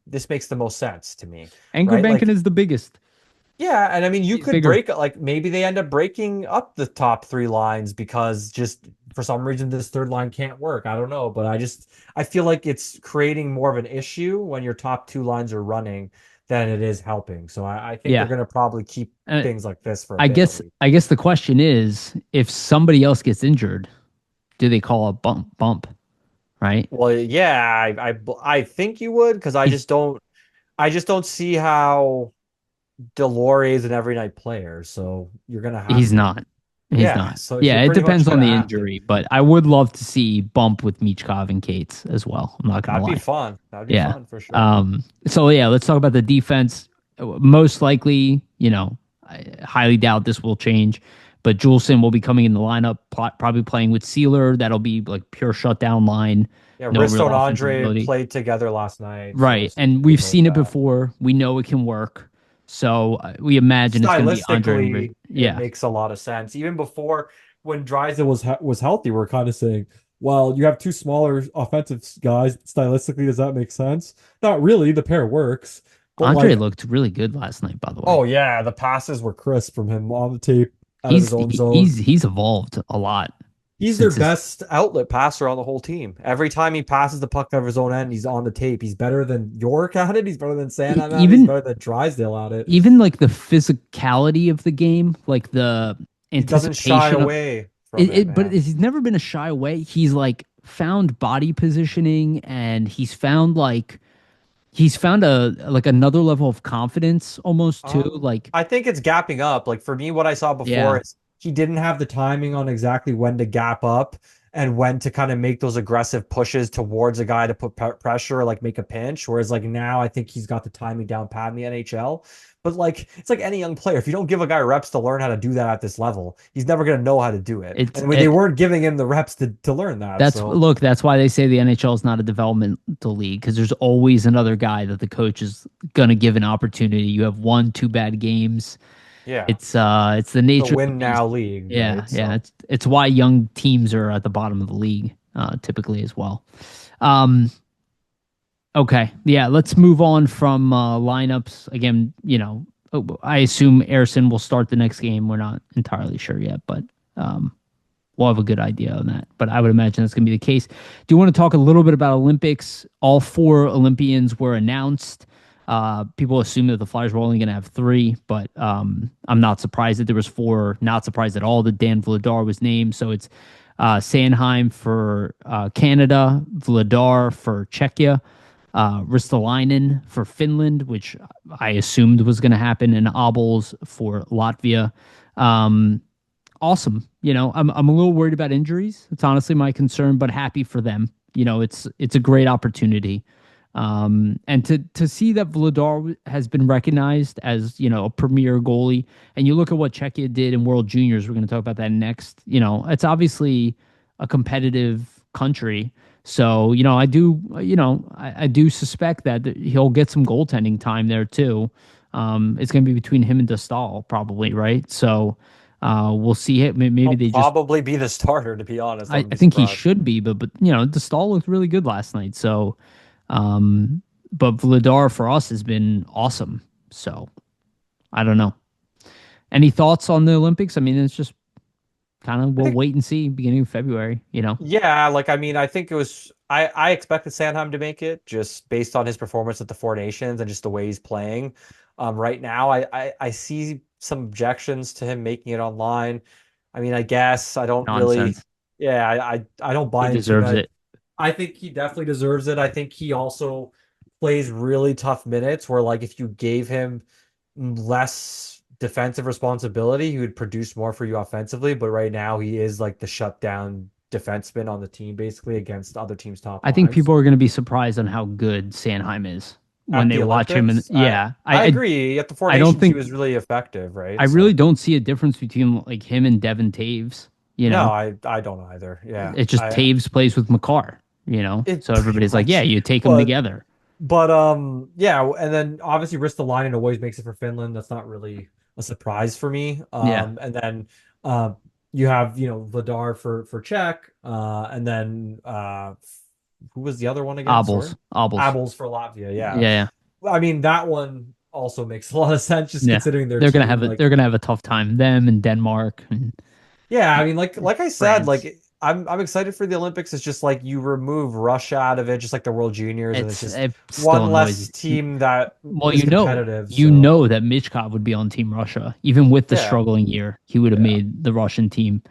This makes the most sense to me, Anchor right? Banking Like, is the biggest. yeah, and I mean, you He's could bigger. break like maybe they end up breaking up the top three lines because just for some reason this third line can't work. I don't know, but I feel like it's creating more of an issue when your top two lines are running than it is helping. So I think they're Yeah. gonna probably keep Uh, things like this for a I bit at guess least. I guess the question is, if somebody else gets injured, do they call a bump, right? Well, yeah, I think you would because He's I just don't see how Delore is an every night player. So you're gonna have he's to. not. He's Yeah, not. so Yeah, you're it pretty much depends on gonna the have to. injury, but I would love to see bump with Michkov and Cates as well. I'm not gonna That'd be lie. fun. That'd be Yeah. fun for sure. So yeah, let's talk about the defense. Most likely, I highly doubt this will change, but Juleson will be coming in the lineup, probably playing with Sealer. That'll be like pure shutdown line, Yeah, no real Risto and offensive Andre ability. played together last night, so Right. And we we've know seen it that. before. We know it can work. So we imagine it's going to be Andre and Stylistically, it yeah. makes a lot of sense. Even before when Drysdale was healthy, we're kind of saying, well, you have two smaller offensive guys. Stylistically, does that make sense? Not really. The pair works, but Andre like, looked really good last night, by the way. oh yeah, the passes were crisp from him on the tape, out of his He's own zone. he's evolved a lot He's their since his best outlet passer on the whole team. Every time he passes the puck out of his own end, he's on the tape. He's better than York at it. He's better than Sanheim at it. He's even better than Drysdale at it. even like the physicality of the game, like the He doesn't shy anticipation of away from it, but man. he's never been a shy away. He's like found body positioning and he's found a like another level of confidence almost too. Like, I think it's gapping up. Like for me, what I saw before yeah, is he didn't have the timing on exactly when to gap up and when to kind of make those aggressive pushes towards a guy to put pressure or like make a pinch. Whereas like now, I think he's got the timing down pat in the NHL. But like it's like any young player, if you don't give a guy reps to learn how to do that at this level, he's never gonna know how to do it. it's And when they it, weren't giving him the reps to learn that, that's so look, that's why they say the NHL is not a developmental league because there's always another guy that the coach is gonna give an opportunity. You have one, two bad games. yeah, It's the the nature of the win beast. now league, Yeah, right? yeah. So It's why young teams are at the bottom of the league, typically as well. Um, okay, yeah. Let's move on from lineups again. I assume Harrison will start the next game. We're not entirely sure yet, but um, we'll have a good idea on that. But I would imagine that's going to be the case. Do you want to talk a little bit about Olympics? All four Olympians were announced. People assume that the Flyers were only going to have three, but I'm not surprised that there was four. Not surprised at all that Dan Vladar was named. So it's Sanheim for Canada, Vladar for Czechia, Ristolainen for Finland, which I assumed was going to happen, and Abels for Latvia. Um, awesome. I'm a little worried about injuries. It's honestly my concern, but happy for them. It's a great opportunity. And to see that Vladar has been recognized as, a premier goalie, and you look at what Czechia did in World Juniors, we're going to talk about that next. It's obviously a competitive country. So, I do suspect that he'll get some goaltending time there too. It's going to be between him and Dostal probably, right? So, we'll see it. Maybe he'll they just. probably be the starter, to be honest. I I wouldn't be think he surprised. should be, but the stall looked really good last night. So, but Vladar for us has been awesome. So I don't know. Any thoughts on the Olympics? I mean, it's just kind of I we'll think wait and see beginning of February. yeah, like I mean, I think it was I expected Sandheim to make it just based on his performance at the Four Nations and just the way he's playing. Right now, I see some objections to him making it online. I mean, I guess I don't really, Nonsense. yeah, I don't He buy into deserves it. it. I think he definitely deserves it. I think he also plays really tough minutes where like if you gave him less defensive responsibility, he would produce more for you offensively. But right now he is like the shutdown defenseman on the team basically against other teams' top I think lines. people are going to be surprised on how good Sanheim is when At they the watch him. And Olympics, yeah, I agree. At the Four I don't Nations, he think was really effective, I right? really So don't see a difference between like him and Devin Taves. You no, know, I don't either. Yeah, it's just I Taves plays with McCarr. it So pretty everybody's like, yeah, much, you take them but together. yeah, and then obviously Ristolainen always makes it for Finland. That's not really a surprise for me. Yeah, And then uh you have, Vladar for Czech, and then who was the other one again? Sorry. Obels. Abels for Latvia. Yeah. Yeah, yeah, I mean, that one also makes a lot of sense just yeah. considering their They're gonna team. have they're Like, gonna have a tough time. Them and Denmark and yeah, I mean, like I said, France. like I'm excited for the Olympics. It's just like you remove Russia out of it, just like the World Juniors, and it's just It still one annoys less you. team that Well, is competitive. you So know that Michkov would be on Team Russia, even with the yeah, struggling year. He would have yeah, made the Russian team.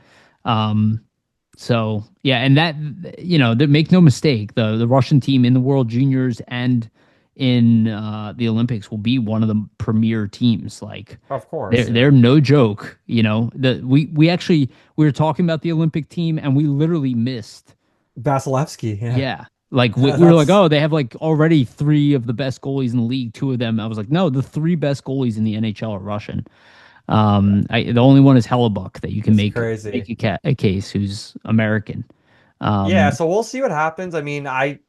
Um, so yeah, and that make no mistake, the Russian team in the World Juniors and in the Olympics will be one of the premier teams. Like of course, they're yeah. no joke. We were talking about the Olympic team and we literally missed. Vasilevsky, yeah, Yeah. Like we were like, that's oh, they have like already three of the best goalies in the league. Two of them, I was like, no, the three best goalies in the NHL are Russian. The only one is Hellebuck that you can it's make crazy. a case who's American. Yeah, Um, so we'll see what happens. I mean, I'm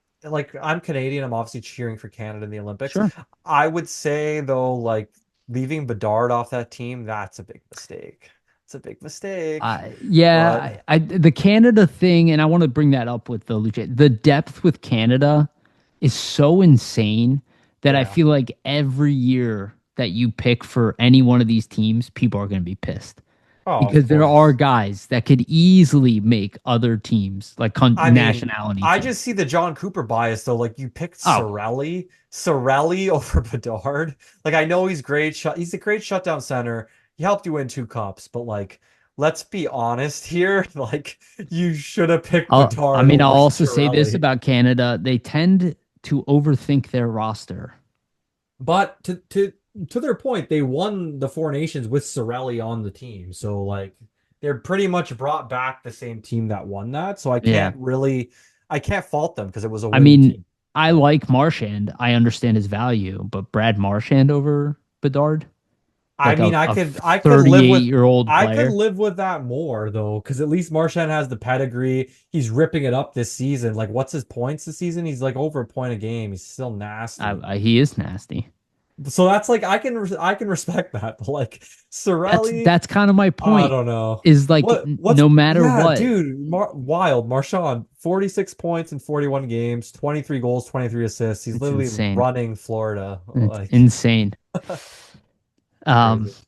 Canadian. I'm obviously cheering for Canada in the Olympics. sure. I would say though, like leaving Bedard off that team, that's a big mistake. It's a big mistake. But The Canada thing, and I want to bring that up with the Lucha. The depth with Canada is so insane that I yeah. feel like every year that you pick for any one of these teams, people are going to be pissed Oh, of because there are course. guys that could easily make other teams like I mean, nationality I teams. just see the John Cooper bias though. Like you picked Oh, Sorelli over Bedard. Like I know he's a great shutdown center. He helped you win two cups, but like let's be honest here. Like you should have picked Bedard I'll over also say this Sorelli. about Canada: they tend to overthink their roster. But to their point, they won the Four Nations with Sorelli on the team. So like they're pretty much brought back the same team that won that. So Yeah. I can't fault them because it was a I winning mean, team. I So like Marchand. I understand his value, but Brad Marchand over Bedard, I like mean, a I could live 38 with year old player. that more though, because at least Marchand has the pedigree. He's ripping it up this season. Like, what's his points this season? He's like over a point a game. He's still nasty. He is nasty. So that's like I can respect that. But like Sorelli, That's kind of my I point. don't know. Is like What's no matter yeah, what, dude, wild. Marchand, 46 points in 41 games, 23 goals, 23 assists. He's it's literally insane. running Florida. It's Like insane. crazy.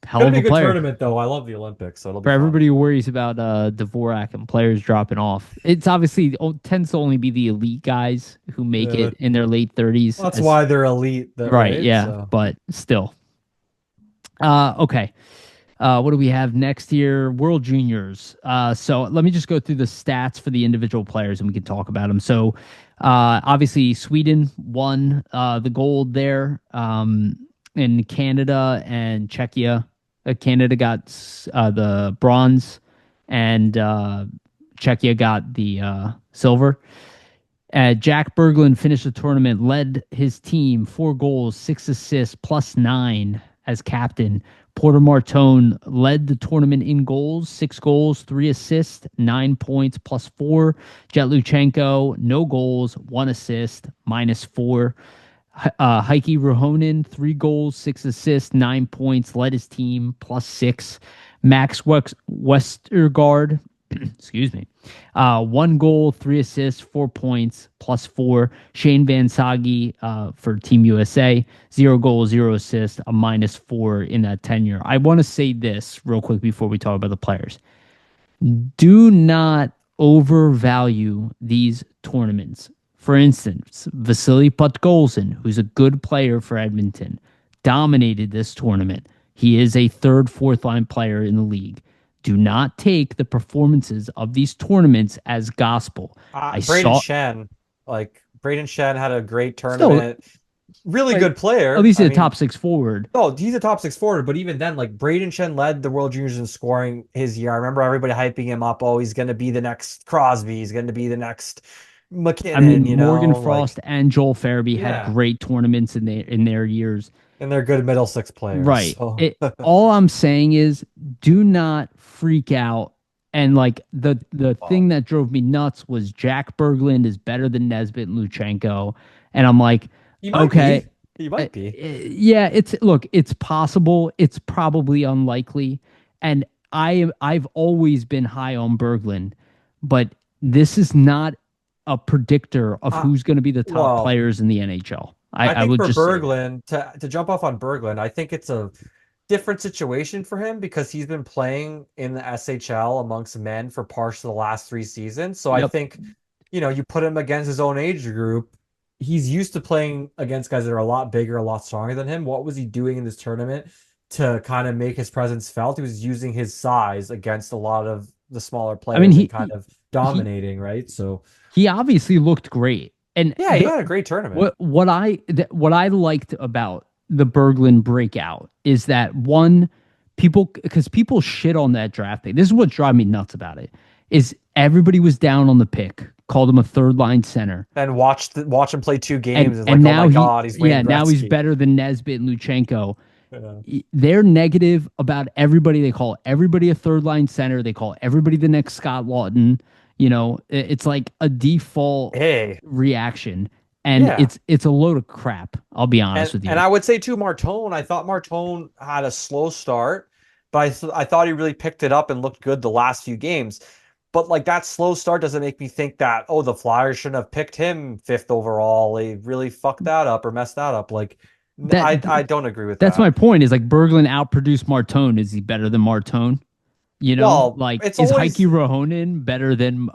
Hell Gonna of be a a good player. tournament though. I love the Olympics, so it'll For be fun. everybody who worries about Dvorak and players dropping off, it's obviously tends to only be the elite guys who make Yeah, it in their late 30s. that's As why they're elite, that right, right? yeah, So but still. Okay. What do we have next here? World Juniors. So let me just go through the stats for the individual players and we can talk about them. So, obviously, Sweden won the gold there. In Canada and Czechia. Canada got the bronze, and Czechia got the silver. Jack Berglund finished the tournament, led his team 4 goals, 6 assists, +9 as captain. Porter Martone led the tournament in goals, 6 goals, 3 assists, 9 points, +4. Jet Luchenko, no goals, 1 assist, -4. Heike Ruhonen, 3 goals, 6 assists, 9 points, led his team, +6. Max Westergaard, excuse me, 1 goal, 3 assists, 4 points, +4. Shane Van Sagi for Team USA, 0 goals, 0 assists, a -4 in that tenure. I want to say this real quick before we talk about the players. Do not overvalue these tournaments. For instance, Vasili Podkolzin, who's a good player for Edmonton, dominated this tournament. He is a third, fourth line player in the league. Do not take the performances of these tournaments as gospel. I Braden saw Shen, like Braden Shen had a great still tournament. Really like good at player. least I a mean, top six forward. oh, he's a top six forward, but even then, like Braden Shen led the World Juniors in scoring his year. I remember everybody hyping him up. Oh, he's going to be the next Crosby. He's going to be the next I mean, McKinnon. Morgan Like Frost and Joel Farabee had yeah, great tournaments in their years. and they're good middle six players. Right. So All I'm saying is do not freak out. And like the well, thing that drove me nuts was Jack Berglund is better than Nesbitt and Luchenko. And I'm like, he might okay, be. He might be. yeah, it's possible. It's probably unlikely. And I've always been high on Berglund, but this is not a predictor of Uh, who's going to be the top well, players in the NHL. I I think would for just say that. Berglund to jump off on Berglund, I think it's a different situation for him because he's been playing in the SHL amongst men for parts of the last 3 seasons. So I Yep. think, you put him against his own age group. He's used to playing against guys that are a lot bigger, a lot stronger than him. What was he doing in this tournament to kind of make his presence felt? He was using his size against a lot of the smaller I mean, players and kind of he dominating, right? So he obviously looked great. And yeah, he had a great tournament. what I liked about the Berglund breakout is that one, people, because people shit on that draft pick. This is what drives me nuts about it. Is everybody was down on the pick, called him a third line center, And watch him play 2 games is and like, oh my now God, he's Wayne now he's Gretzky. better than Nesbitt and Luchenko. Yeah. They're negative about everybody. They call everybody a third line center. They call everybody the next Scott Lawton. It's like a default Hey, reaction, and yeah. it's a load of crap. I'll be And honest with and you. I would say too, Martone, I thought Martone had a slow start, but I thought he really picked it up and looked good the last few games. But like that slow start doesn't make me think that, oh, the Flyers shouldn't have picked him fifth overall. They really fucked that up or messed that up. Like That I don't agree with that's my that. point. Is like Berglund outproduced Martone. Is he better than Martone? Well, Like it's is Heike always Rohonen better than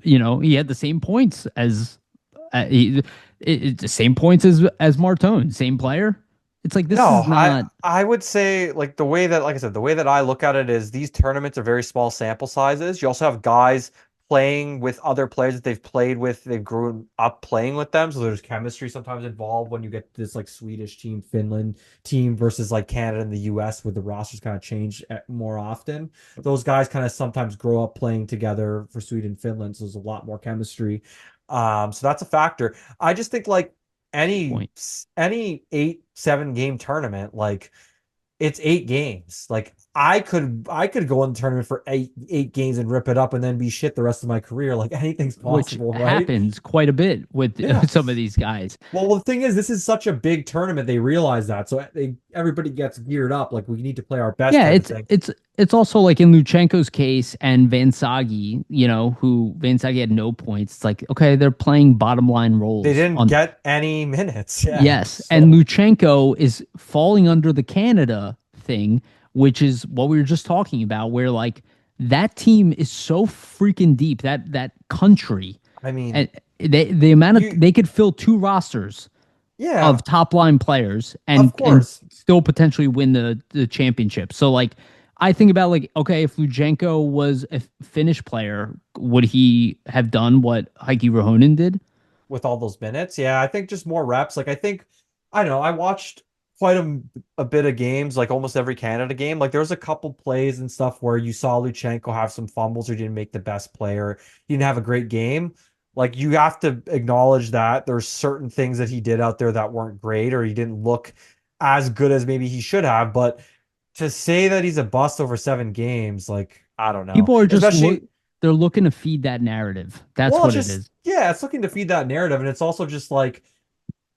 he had the same points as it's the same points as Martone, same player. It's like this no, is not. I would say like the way that like I said, the way that I look at it is these tournaments are very small sample sizes. You also have guys playing with other players that they've played with, they've grown up playing with them. So there's chemistry sometimes involved when you get this like Swedish team, Finland team versus like Canada and the US where the rosters kind of change more often. Those guys kind of sometimes grow up playing together for Sweden, Finland. So there's a lot more chemistry. So that's a factor. I just think like any Point. any 8, 7 game tournament, like it's 8 games. Like I could go in the tournament for eight games and rip it up and then be shit the rest of my career. Like anything's Which possible, right? happens quite a bit with Yeah. some of these guys. Well, the thing is, this is such a big tournament. They realize that, so everybody gets geared up. Like we need to play our best Yeah, type of thing. it's also like in Luchenko's case and Van Sagi, who Van Sagi had no points. It's like, okay, they're playing bottom line They roles didn't on. get any minutes. Yeah. Yes, and So Luchenko is falling under the Canada thing, which is what we were just talking about, where like that team is so freaking deep, that country, I mean, and the amount of you they could fill two rosters yeah, of top line players of and course. still potentially win the championship. So like I think about like, okay, if Luchenko was a Finnish player, would he have done what Heikki Rohonen did? With all those minutes. Yeah, I think just more reps. Like I think I don't know, I watched quite a bit of games, like almost every Canada game. Like there was a couple plays and stuff where you saw Luchenko have some fumbles or didn't make the best player. He didn't have a great game. Like you have to acknowledge that there's certain things that he did out there that weren't great or he didn't look as good as maybe he should have. But to say that he's a bust over 7 games, like I don't know. People are just Especially they're looking to feed that narrative. That's well, it's what it just is. yeah, it's looking to feed that narrative, and it's also just like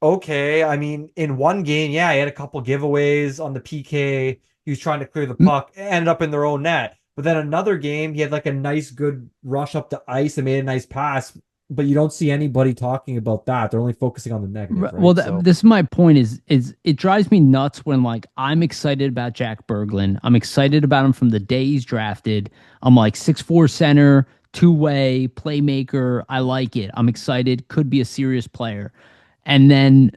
okay, I mean, in one game, yeah, he had a couple giveaways on the PK. He was trying to clear the Mm, puck, ended up in their own net. But then another game, he had like a nice, good rush up the ice and made a nice pass. But you don't see anybody talking about that. They're only focusing on the negative, Well, right? So this is my point is it drives me nuts when like I'm excited about Jack Berglund. I'm excited about him from the day he's drafted. I'm like 6'4" center, two-way playmaker. I like it. I'm excited. Could be a serious player. And then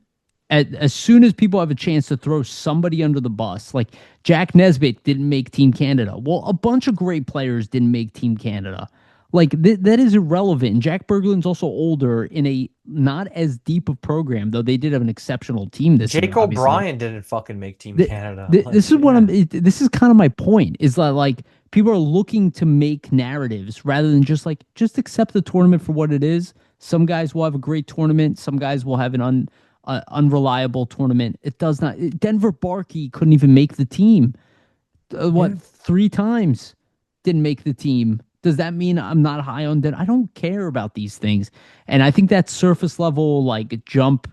as soon as people have a chance to throw somebody under the bus, like Jack Nesbitt didn't make Team Canada. Well, a bunch of great players didn't make Team Canada. Like that is irrelevant. Jack Berglund's also older in a not as deep of program, though they did have an exceptional team this year, Jake obviously. O'Brien didn't fucking make Team Canada. Like, This is what yeah. this is kind of my point is that like people are looking to make narratives rather than just accept the tournament for what it is. Some guys will have a great tournament. Some guys will have an unreliable tournament. It does not. Denver Barkey couldn't even make the team. Yeah. Three times didn't make the team. Does that mean I'm not high on Denver? I don't care about these things, and I think that surface level like jump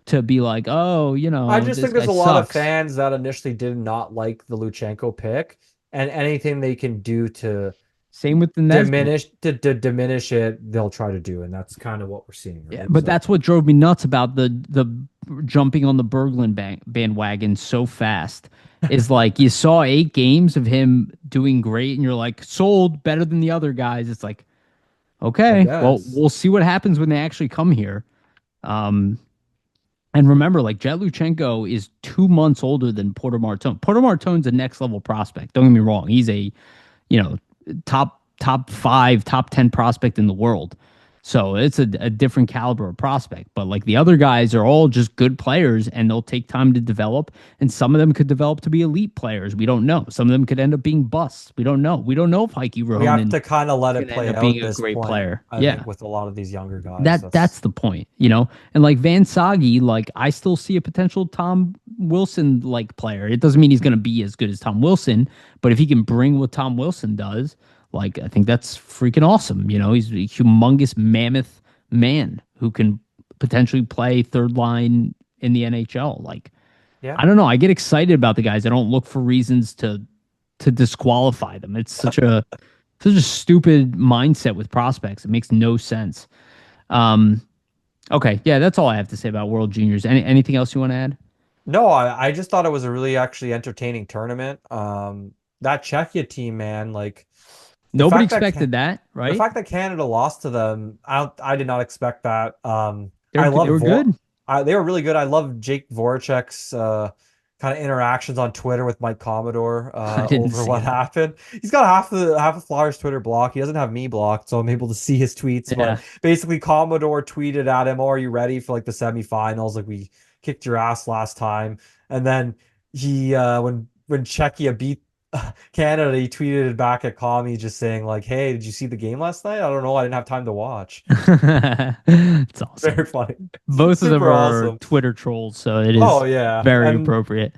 to be like, oh, I just this think there's guy a lot of sucks. fans that initially did not like the Luchenko pick. and anything they can do to Same with the Nesbitt. diminish it, they'll try to do, and that's kind of what we're seeing, Yeah, right? but So that's what drove me nuts about the jumping on the Berglund bandwagon so fast. Is like you saw 8 games of him doing great, and you're like, sold, better than the other guys. It's like, I okay, well, guess. we'll see what happens when they actually come here. Um, and remember, like Jet Luchenko is 2 months older than Porter Martone. Porter Martone's a next level prospect. Don't get me wrong; he's a you know, top 5, top 10 prospect in the world. So it's a different caliber of prospect. But like the other guys are all just good players and they'll take time to develop. And some of them could develop to be elite players. We don't know. Some of them could end up being busts. We don't know. We don't know if Heike We have Rohonen to kind of is let going it to end play up out being at a this great point, player. I Yeah. think, with a lot of these younger guys. That's the point, And like Van Sagi, like I still see a potential Tom Wilson like player. It doesn't mean he's going to be as good as Tom Wilson, but if he can bring what Tom Wilson does, like I think that's freaking awesome. He's a humongous mammoth man who can potentially play third line in the NHL. Like Yeah. I don't know, I get excited about the guys. I don't look for reasons to disqualify them. It's such a stupid mindset with prospects. It makes no sense. Um, okay, yeah, that's all I have to say about World Juniors. Anything else you want to add? No, I just thought it was a really actually entertaining tournament. That Czechia team, man, like the Nobody fact that Ca- expected that, the right? fact that Canada lost to them, I did not expect that. They're I they love were good. They were really good. I love Jake Voracek's kind of interactions on Twitter with Mike Commodore I didn't over see what that. happened. He's got half of Flyers Twitter blocked. He doesn't have me blocked, so I'm able to see his tweets. But Yeah. basically, Commodore tweeted at him, "Oh, are you ready for like the semifinals? Like we kicked your ass last time." And then he when Czechia beat Canada, he tweeted it back at Commie just saying like, "Hey, did you see the game last night? I don't know. I didn't have time to watch." It's awesome. Very funny. Both of them Super are awesome. Twitter trolls, so it Oh is yeah. very And appropriate.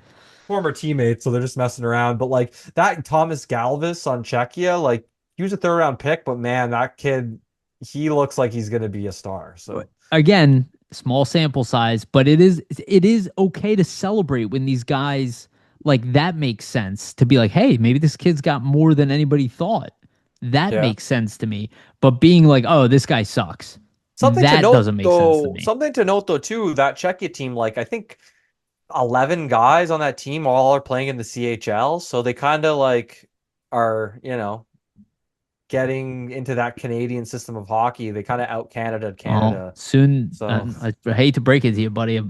former teammates, so they're just messing around. But like that Thomas Galvis on Czechia, like he was a third round pick, but man, that kid, he looks like he's gonna be a star. So Again, small sample size, but it is okay to celebrate when these guys like that makes sense to be like, hey, maybe this kid's got more than anybody thought. That yeah. makes sense to me. But being like, oh, this guy sucks, Something to that note doesn't make sense to though, me. something to note though too, that Czechia team, like I think 11 guys on that team all are playing in the CHL, so they kind of like are, getting into that Canadian system of hockey. They kind of out Well, Canada. soon, So I hate to break it to you, buddy.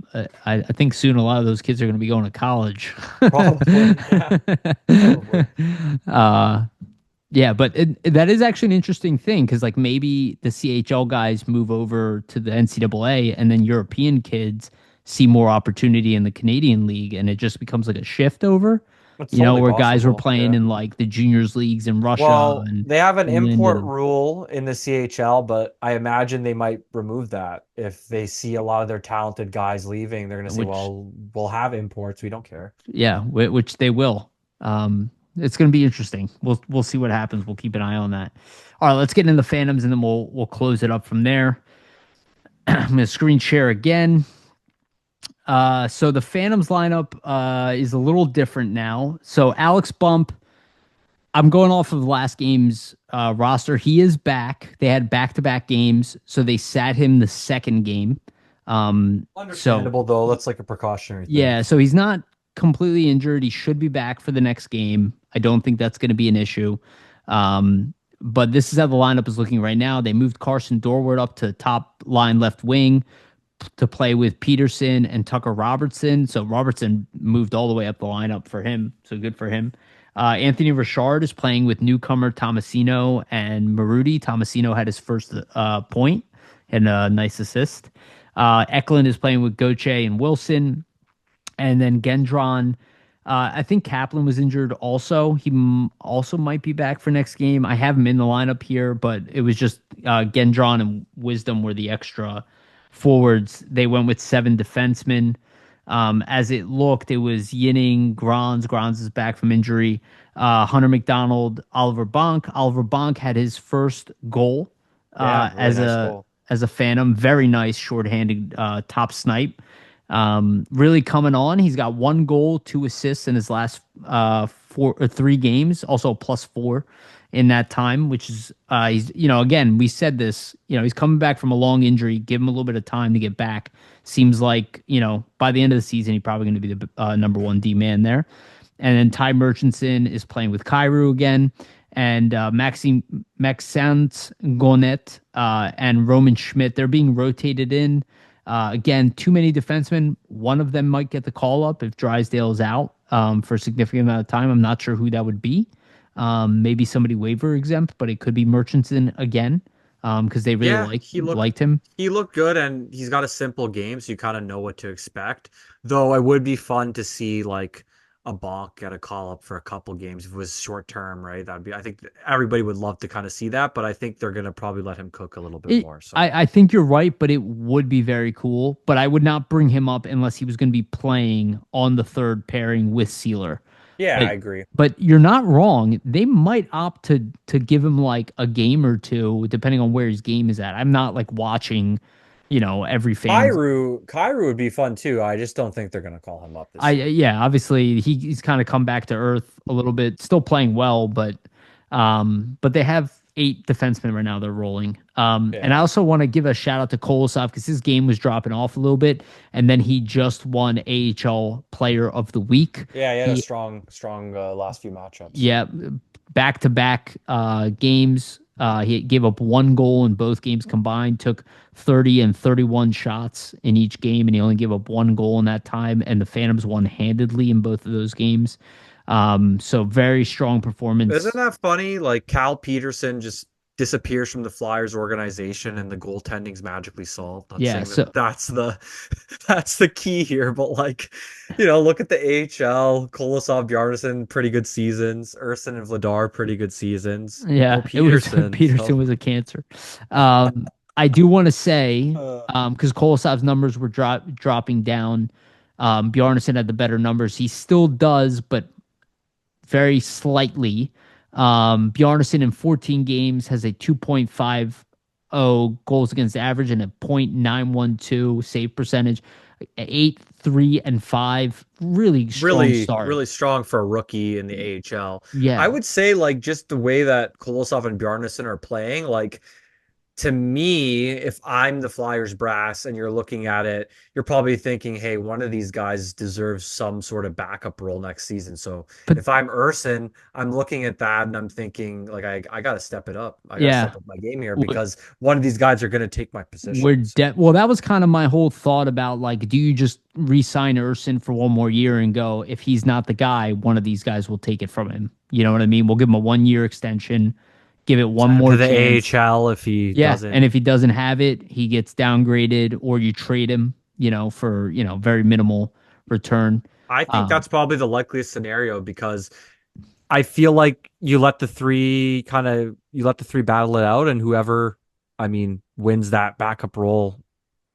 I think soon a lot of those kids are going to be going to college. probably, yeah, probably. uh, Yeah, but that is actually an interesting thing because, like, maybe the CHL guys move over to the NCAA and then European kids see more opportunity in the Canadian League and it just becomes like a shift over, It's totally where guys were possible. playing Yeah. in like the juniors leagues in Russia Well, and they have an Poland import and rule in the CHL, but I imagine they might remove that if they see a lot of their talented guys leaving. They're going to say, which, "Well, we'll have imports. We don't care." yeah, which they will. It's going to be interesting. We'll see what happens. We'll keep an eye on that. All right, let's get into the Phantoms and then we'll close it up from there. I'm going to screen share again. So the Phantoms lineup is a little different now. So Alex Bump, I'm going off of last game's roster. He is back. They had back-to-back games, so they sat him the second game. So Understandable though. That's like a precautionary thing. yeah, so he's not completely injured. He should be back for the next game. I don't think that's going to be an issue. But this is how the lineup is looking right now. They moved Carson Dorward up to top line left wing to play with Peterson and Tucker Robertson. So Robertson moved all the way up the lineup for him. So good for him. Anthony Richard is playing with newcomer Tomasino and Maruti. Tomasino had his first point and a nice assist. Eklund is playing with Goche and Wilson. And then Gendron, I think Kaplan was injured also. He also might be back for next game. I have him in the lineup here, but it was just Gendron and Wisdom were the extra forwards. They went with 7 defensemen. As it looked, it was Yinning, Grans. Grans is back from injury. Hunter McDonald, Oliver Bonk. Oliver Bonk had his first goal Yeah, really as nice a goal. Phantom. Very nice shorthanded top snipe. Really coming on. He's got 1 goal, 2 assists in his last 3 games, also a +4 in that time, which is he's again we said this, he's coming back from a long injury. Give him a little bit of time to get back. Seems like by the end of the season he's probably going to be the number one D man there. And then Ty Murchison is playing with Kyrou again, and Maxence Gonet and Roman Schmidt, they're being rotated in. Again, too many defensemen. One of them might get the call up if Drysdale is out for a significant amount of time. I'm not sure who that would be. Maybe somebody waiver exempt, but it could be Murchison again because they really Yeah, liked him. he looked good, and he's got a simple game, so you kind of know what to expect. Though it would be fun to see like a Bonk get a call up for a couple games if it was short term, right? That'd be I think everybody would love to kind of see that, but I think they're gonna probably let him cook a little bit more. So I think you're right, but it would be very cool. But I would not bring him up unless he was going to be playing on the third pairing with Sealer. yeah, But I agree. but you're not wrong. They might opt to give him like a game or two, depending on where his game is at. I'm not like watching, every fan's. Kyrou would be fun too. I just don't think they're gonna call him up I this year. Yeah, obviously he's kind of come back to earth a little bit, still playing well, but they have 8 defensemen right now they're rolling. And Yeah. I also want to give a shout out to Kolosov because his game was dropping off a little bit, and then he just won AHL Player of the Week. Yeah, he had a He strong last few matchups. Yeah, back to back games. He gave up 1 goal in both games combined, took 30 and 31 shots in each game, and he only gave up 1 goal in that time. And the Phantoms won handedly in both of those games. So very strong Isn't performance. that funny? Like Cal Peterson just disappears from the Flyers organization and the goaltending's magically solved. Not Yeah. saying So that that's the that's the key here, but like, look at the AHL, Kolosov, Bjarnason, pretty good seasons. Urson and Vladar, pretty good seasons. No yeah, it was Peterson. Peterson So was a cancer. I do want to say, uh, because Kolosov's numbers were dropping down. Bjarnason had the better numbers. He still does, but very slightly. Bjarnason in 14 games has a 2.50 goals against average and a .912 save percentage, 8, 3, and 5. Really strong really, start. really strong for a rookie in the AHL. I Yeah. would say like just the way that Kolosov and Bjarnason are playing, like to me, if I'm the Flyers brass and you're looking at it, you're probably thinking, hey, one of these guys deserves some sort of backup role next season. So But if I'm Urson, I'm looking at that and I'm thinking, like, I got to step it up. I got to yeah, step up my game here w- because one of these guys are going to take my position. So well, that was kind of my whole thought about like, do you just re-sign Urson for 1 more year and go, if he's not the guy, one of these guys will take it from him. You know what I mean? We'll give him a 1 year extension, give it one send him to more the chance. AHL if he Yeah, doesn't. and if he doesn't have it, he gets downgraded, or you trade him, for very minimal return. I think Um, that's probably the likeliest scenario because I feel like you let the three battle it out, and whoever, wins that backup role,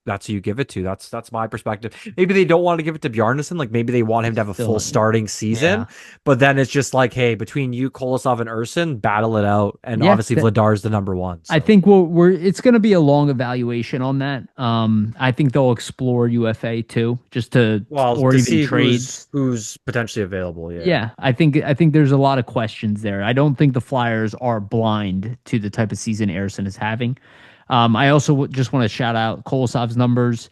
that's who you give it to. That's my perspective. Maybe they don't want to give it to Bjarnason, like maybe they want him to have a full Still, starting season, yeah, but then it's just like, hey, between you, Kolosov, and Urson, battle it out, and yeah. obviously Vladar's the number one. I So, think we're it's going to be a long evaluation on that. I think they'll explore UFA too, just to well, or to even see trades. who's potentially available, yeah. Yeah, I think there's a lot of questions there. I don't think the Flyers are blind to the type of season Harrison is having. I also just want to shout out Kolosov's numbers.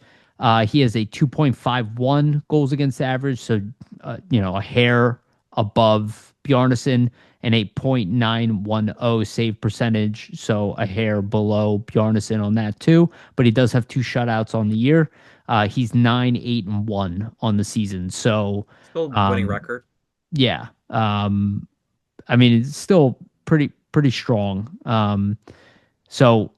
He has a 2.51 goals against average, so a hair above Bjarnason, and a .910 save percentage, so a hair below Bjarnason on that too. But he does have 2 shutouts on the year. He's 9, 8, and 1 on the season. So Still winning um, record. yeah. I mean, it's still pretty strong. So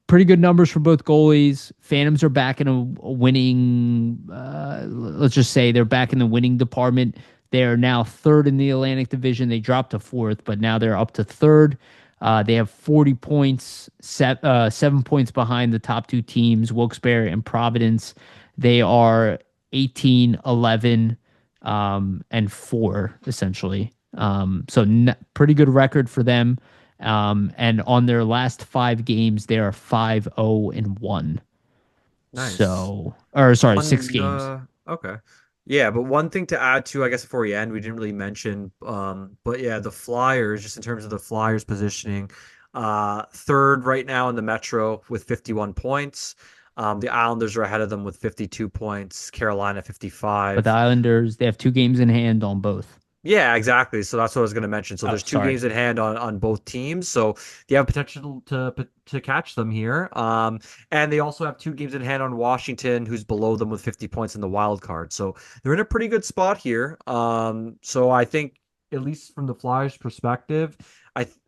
pretty good numbers for both goalies. Phantoms are back in a winning. Let's just say they're back in the winning department. They are now third in the Atlantic Division. They dropped to fourth, but now they're up to third. They have 40 points, 7 points behind the top 2 teams, Wilkes-Barre and Providence. They are 18, 11, and 4, essentially. So pretty good record for them. And on their last 5 games, they are 5-0-1. Nice. So, or sorry, six One, games. okay. Yeah, but one thing to add to, I guess, before we end, we didn't really mention, but yeah, the Flyers, just in terms of the Flyers positioning, third right now in the Metro with 51 points. The Islanders are ahead of them with 52 points, Carolina But the 55. Islanders, they have 2 games in hand on both. Yeah, exactly. So that's what I was going to mention. So Oh, there's two sorry. games in hand on both teams. So they have potential to catch them here. And they also have 2 games in hand on Washington, who's below them with 50 points in the wild card. So they're in a pretty good spot here. So I think at least from the Flyers' perspective,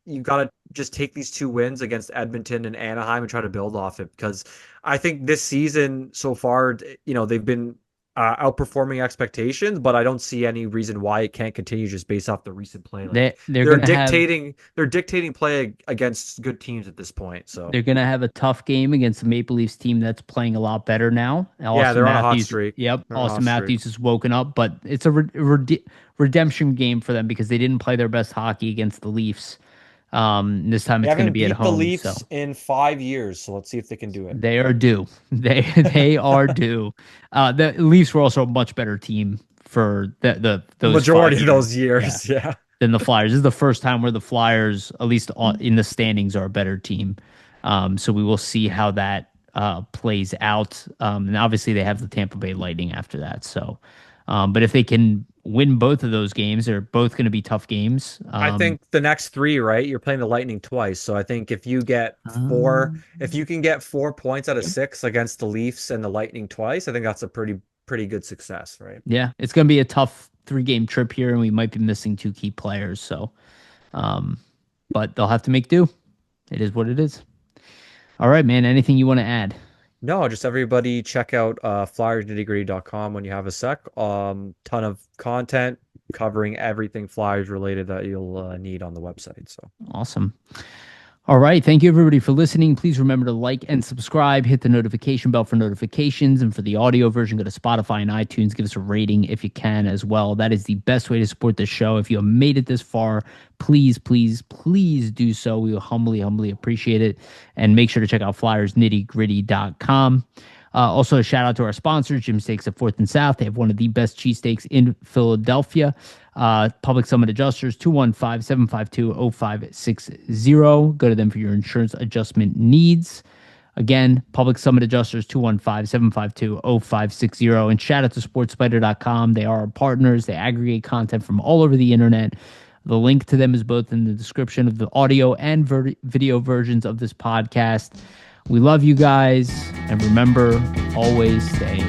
you got to just take these 2 wins against Edmonton and Anaheim and try to build off it because I think this season so far, they've been outperforming expectations, but I don't see any reason why it can't continue just based off the recent play. Like They're gonna have they're dictating play against good teams at this point. So they're gonna have a tough game against the Maple Leafs team that's playing a lot better now. yeah, Austin they're on a hot Matthews, streak. yep, They're on a Austin hot streak. Matthews has woken up, but it's a redemption game for them because they didn't play their best hockey against the Leafs. This time They it's going to haven't be at beat the home, so Leafs in 5 years, so let's see if they can do it. they are due. They are due. The Leafs were also a much better team for those Majority 5 of years. those years, yeah. Than the Flyers. This is the first time where the Flyers, at least in the standings, are a better team. So we will see how that plays out. And obviously they have the Tampa Bay Lightning after that. So, but if they can win both of those games, they're both going to be tough games. I think the next 3, right? You're playing the Lightning twice, so I think if you can get 4 points out of 6 against the Leafs and the Lightning twice, I think that's a pretty good success, right? yeah, it's going to be a tough 3-game trip here, and we might be missing 2 key players. So, but they'll have to make do. It is what it is. All right, man. Anything you want to add? No, just everybody check out flyersnittygritty.com when you have a sec. Ton of content covering everything Flyers related that you'll need on the website. So Awesome. All right. Thank you, everybody, for listening. Please remember to like and subscribe. Hit the notification bell for notifications. And for the audio version, go to Spotify and iTunes. Give us a rating if you can as well. That is the best way to support the show. If you have made it this far, please, please, please do so. We will humbly, humbly appreciate it. And make sure to check out flyersnittygritty.com. Also, a shout out to our sponsors, Jim Steaks at 4th and South. They have one of the best cheesesteaks in Philadelphia. Public Summit Adjusters, 215-752-0560. Go to them for your insurance adjustment needs. Again, Public Summit Adjusters, 215-752-0560. And shout out to sportspider.com. They are our partners. They aggregate content from all over the internet. The link to them is both in the description of the audio and video versions of this podcast. We love you guys. And remember, always stay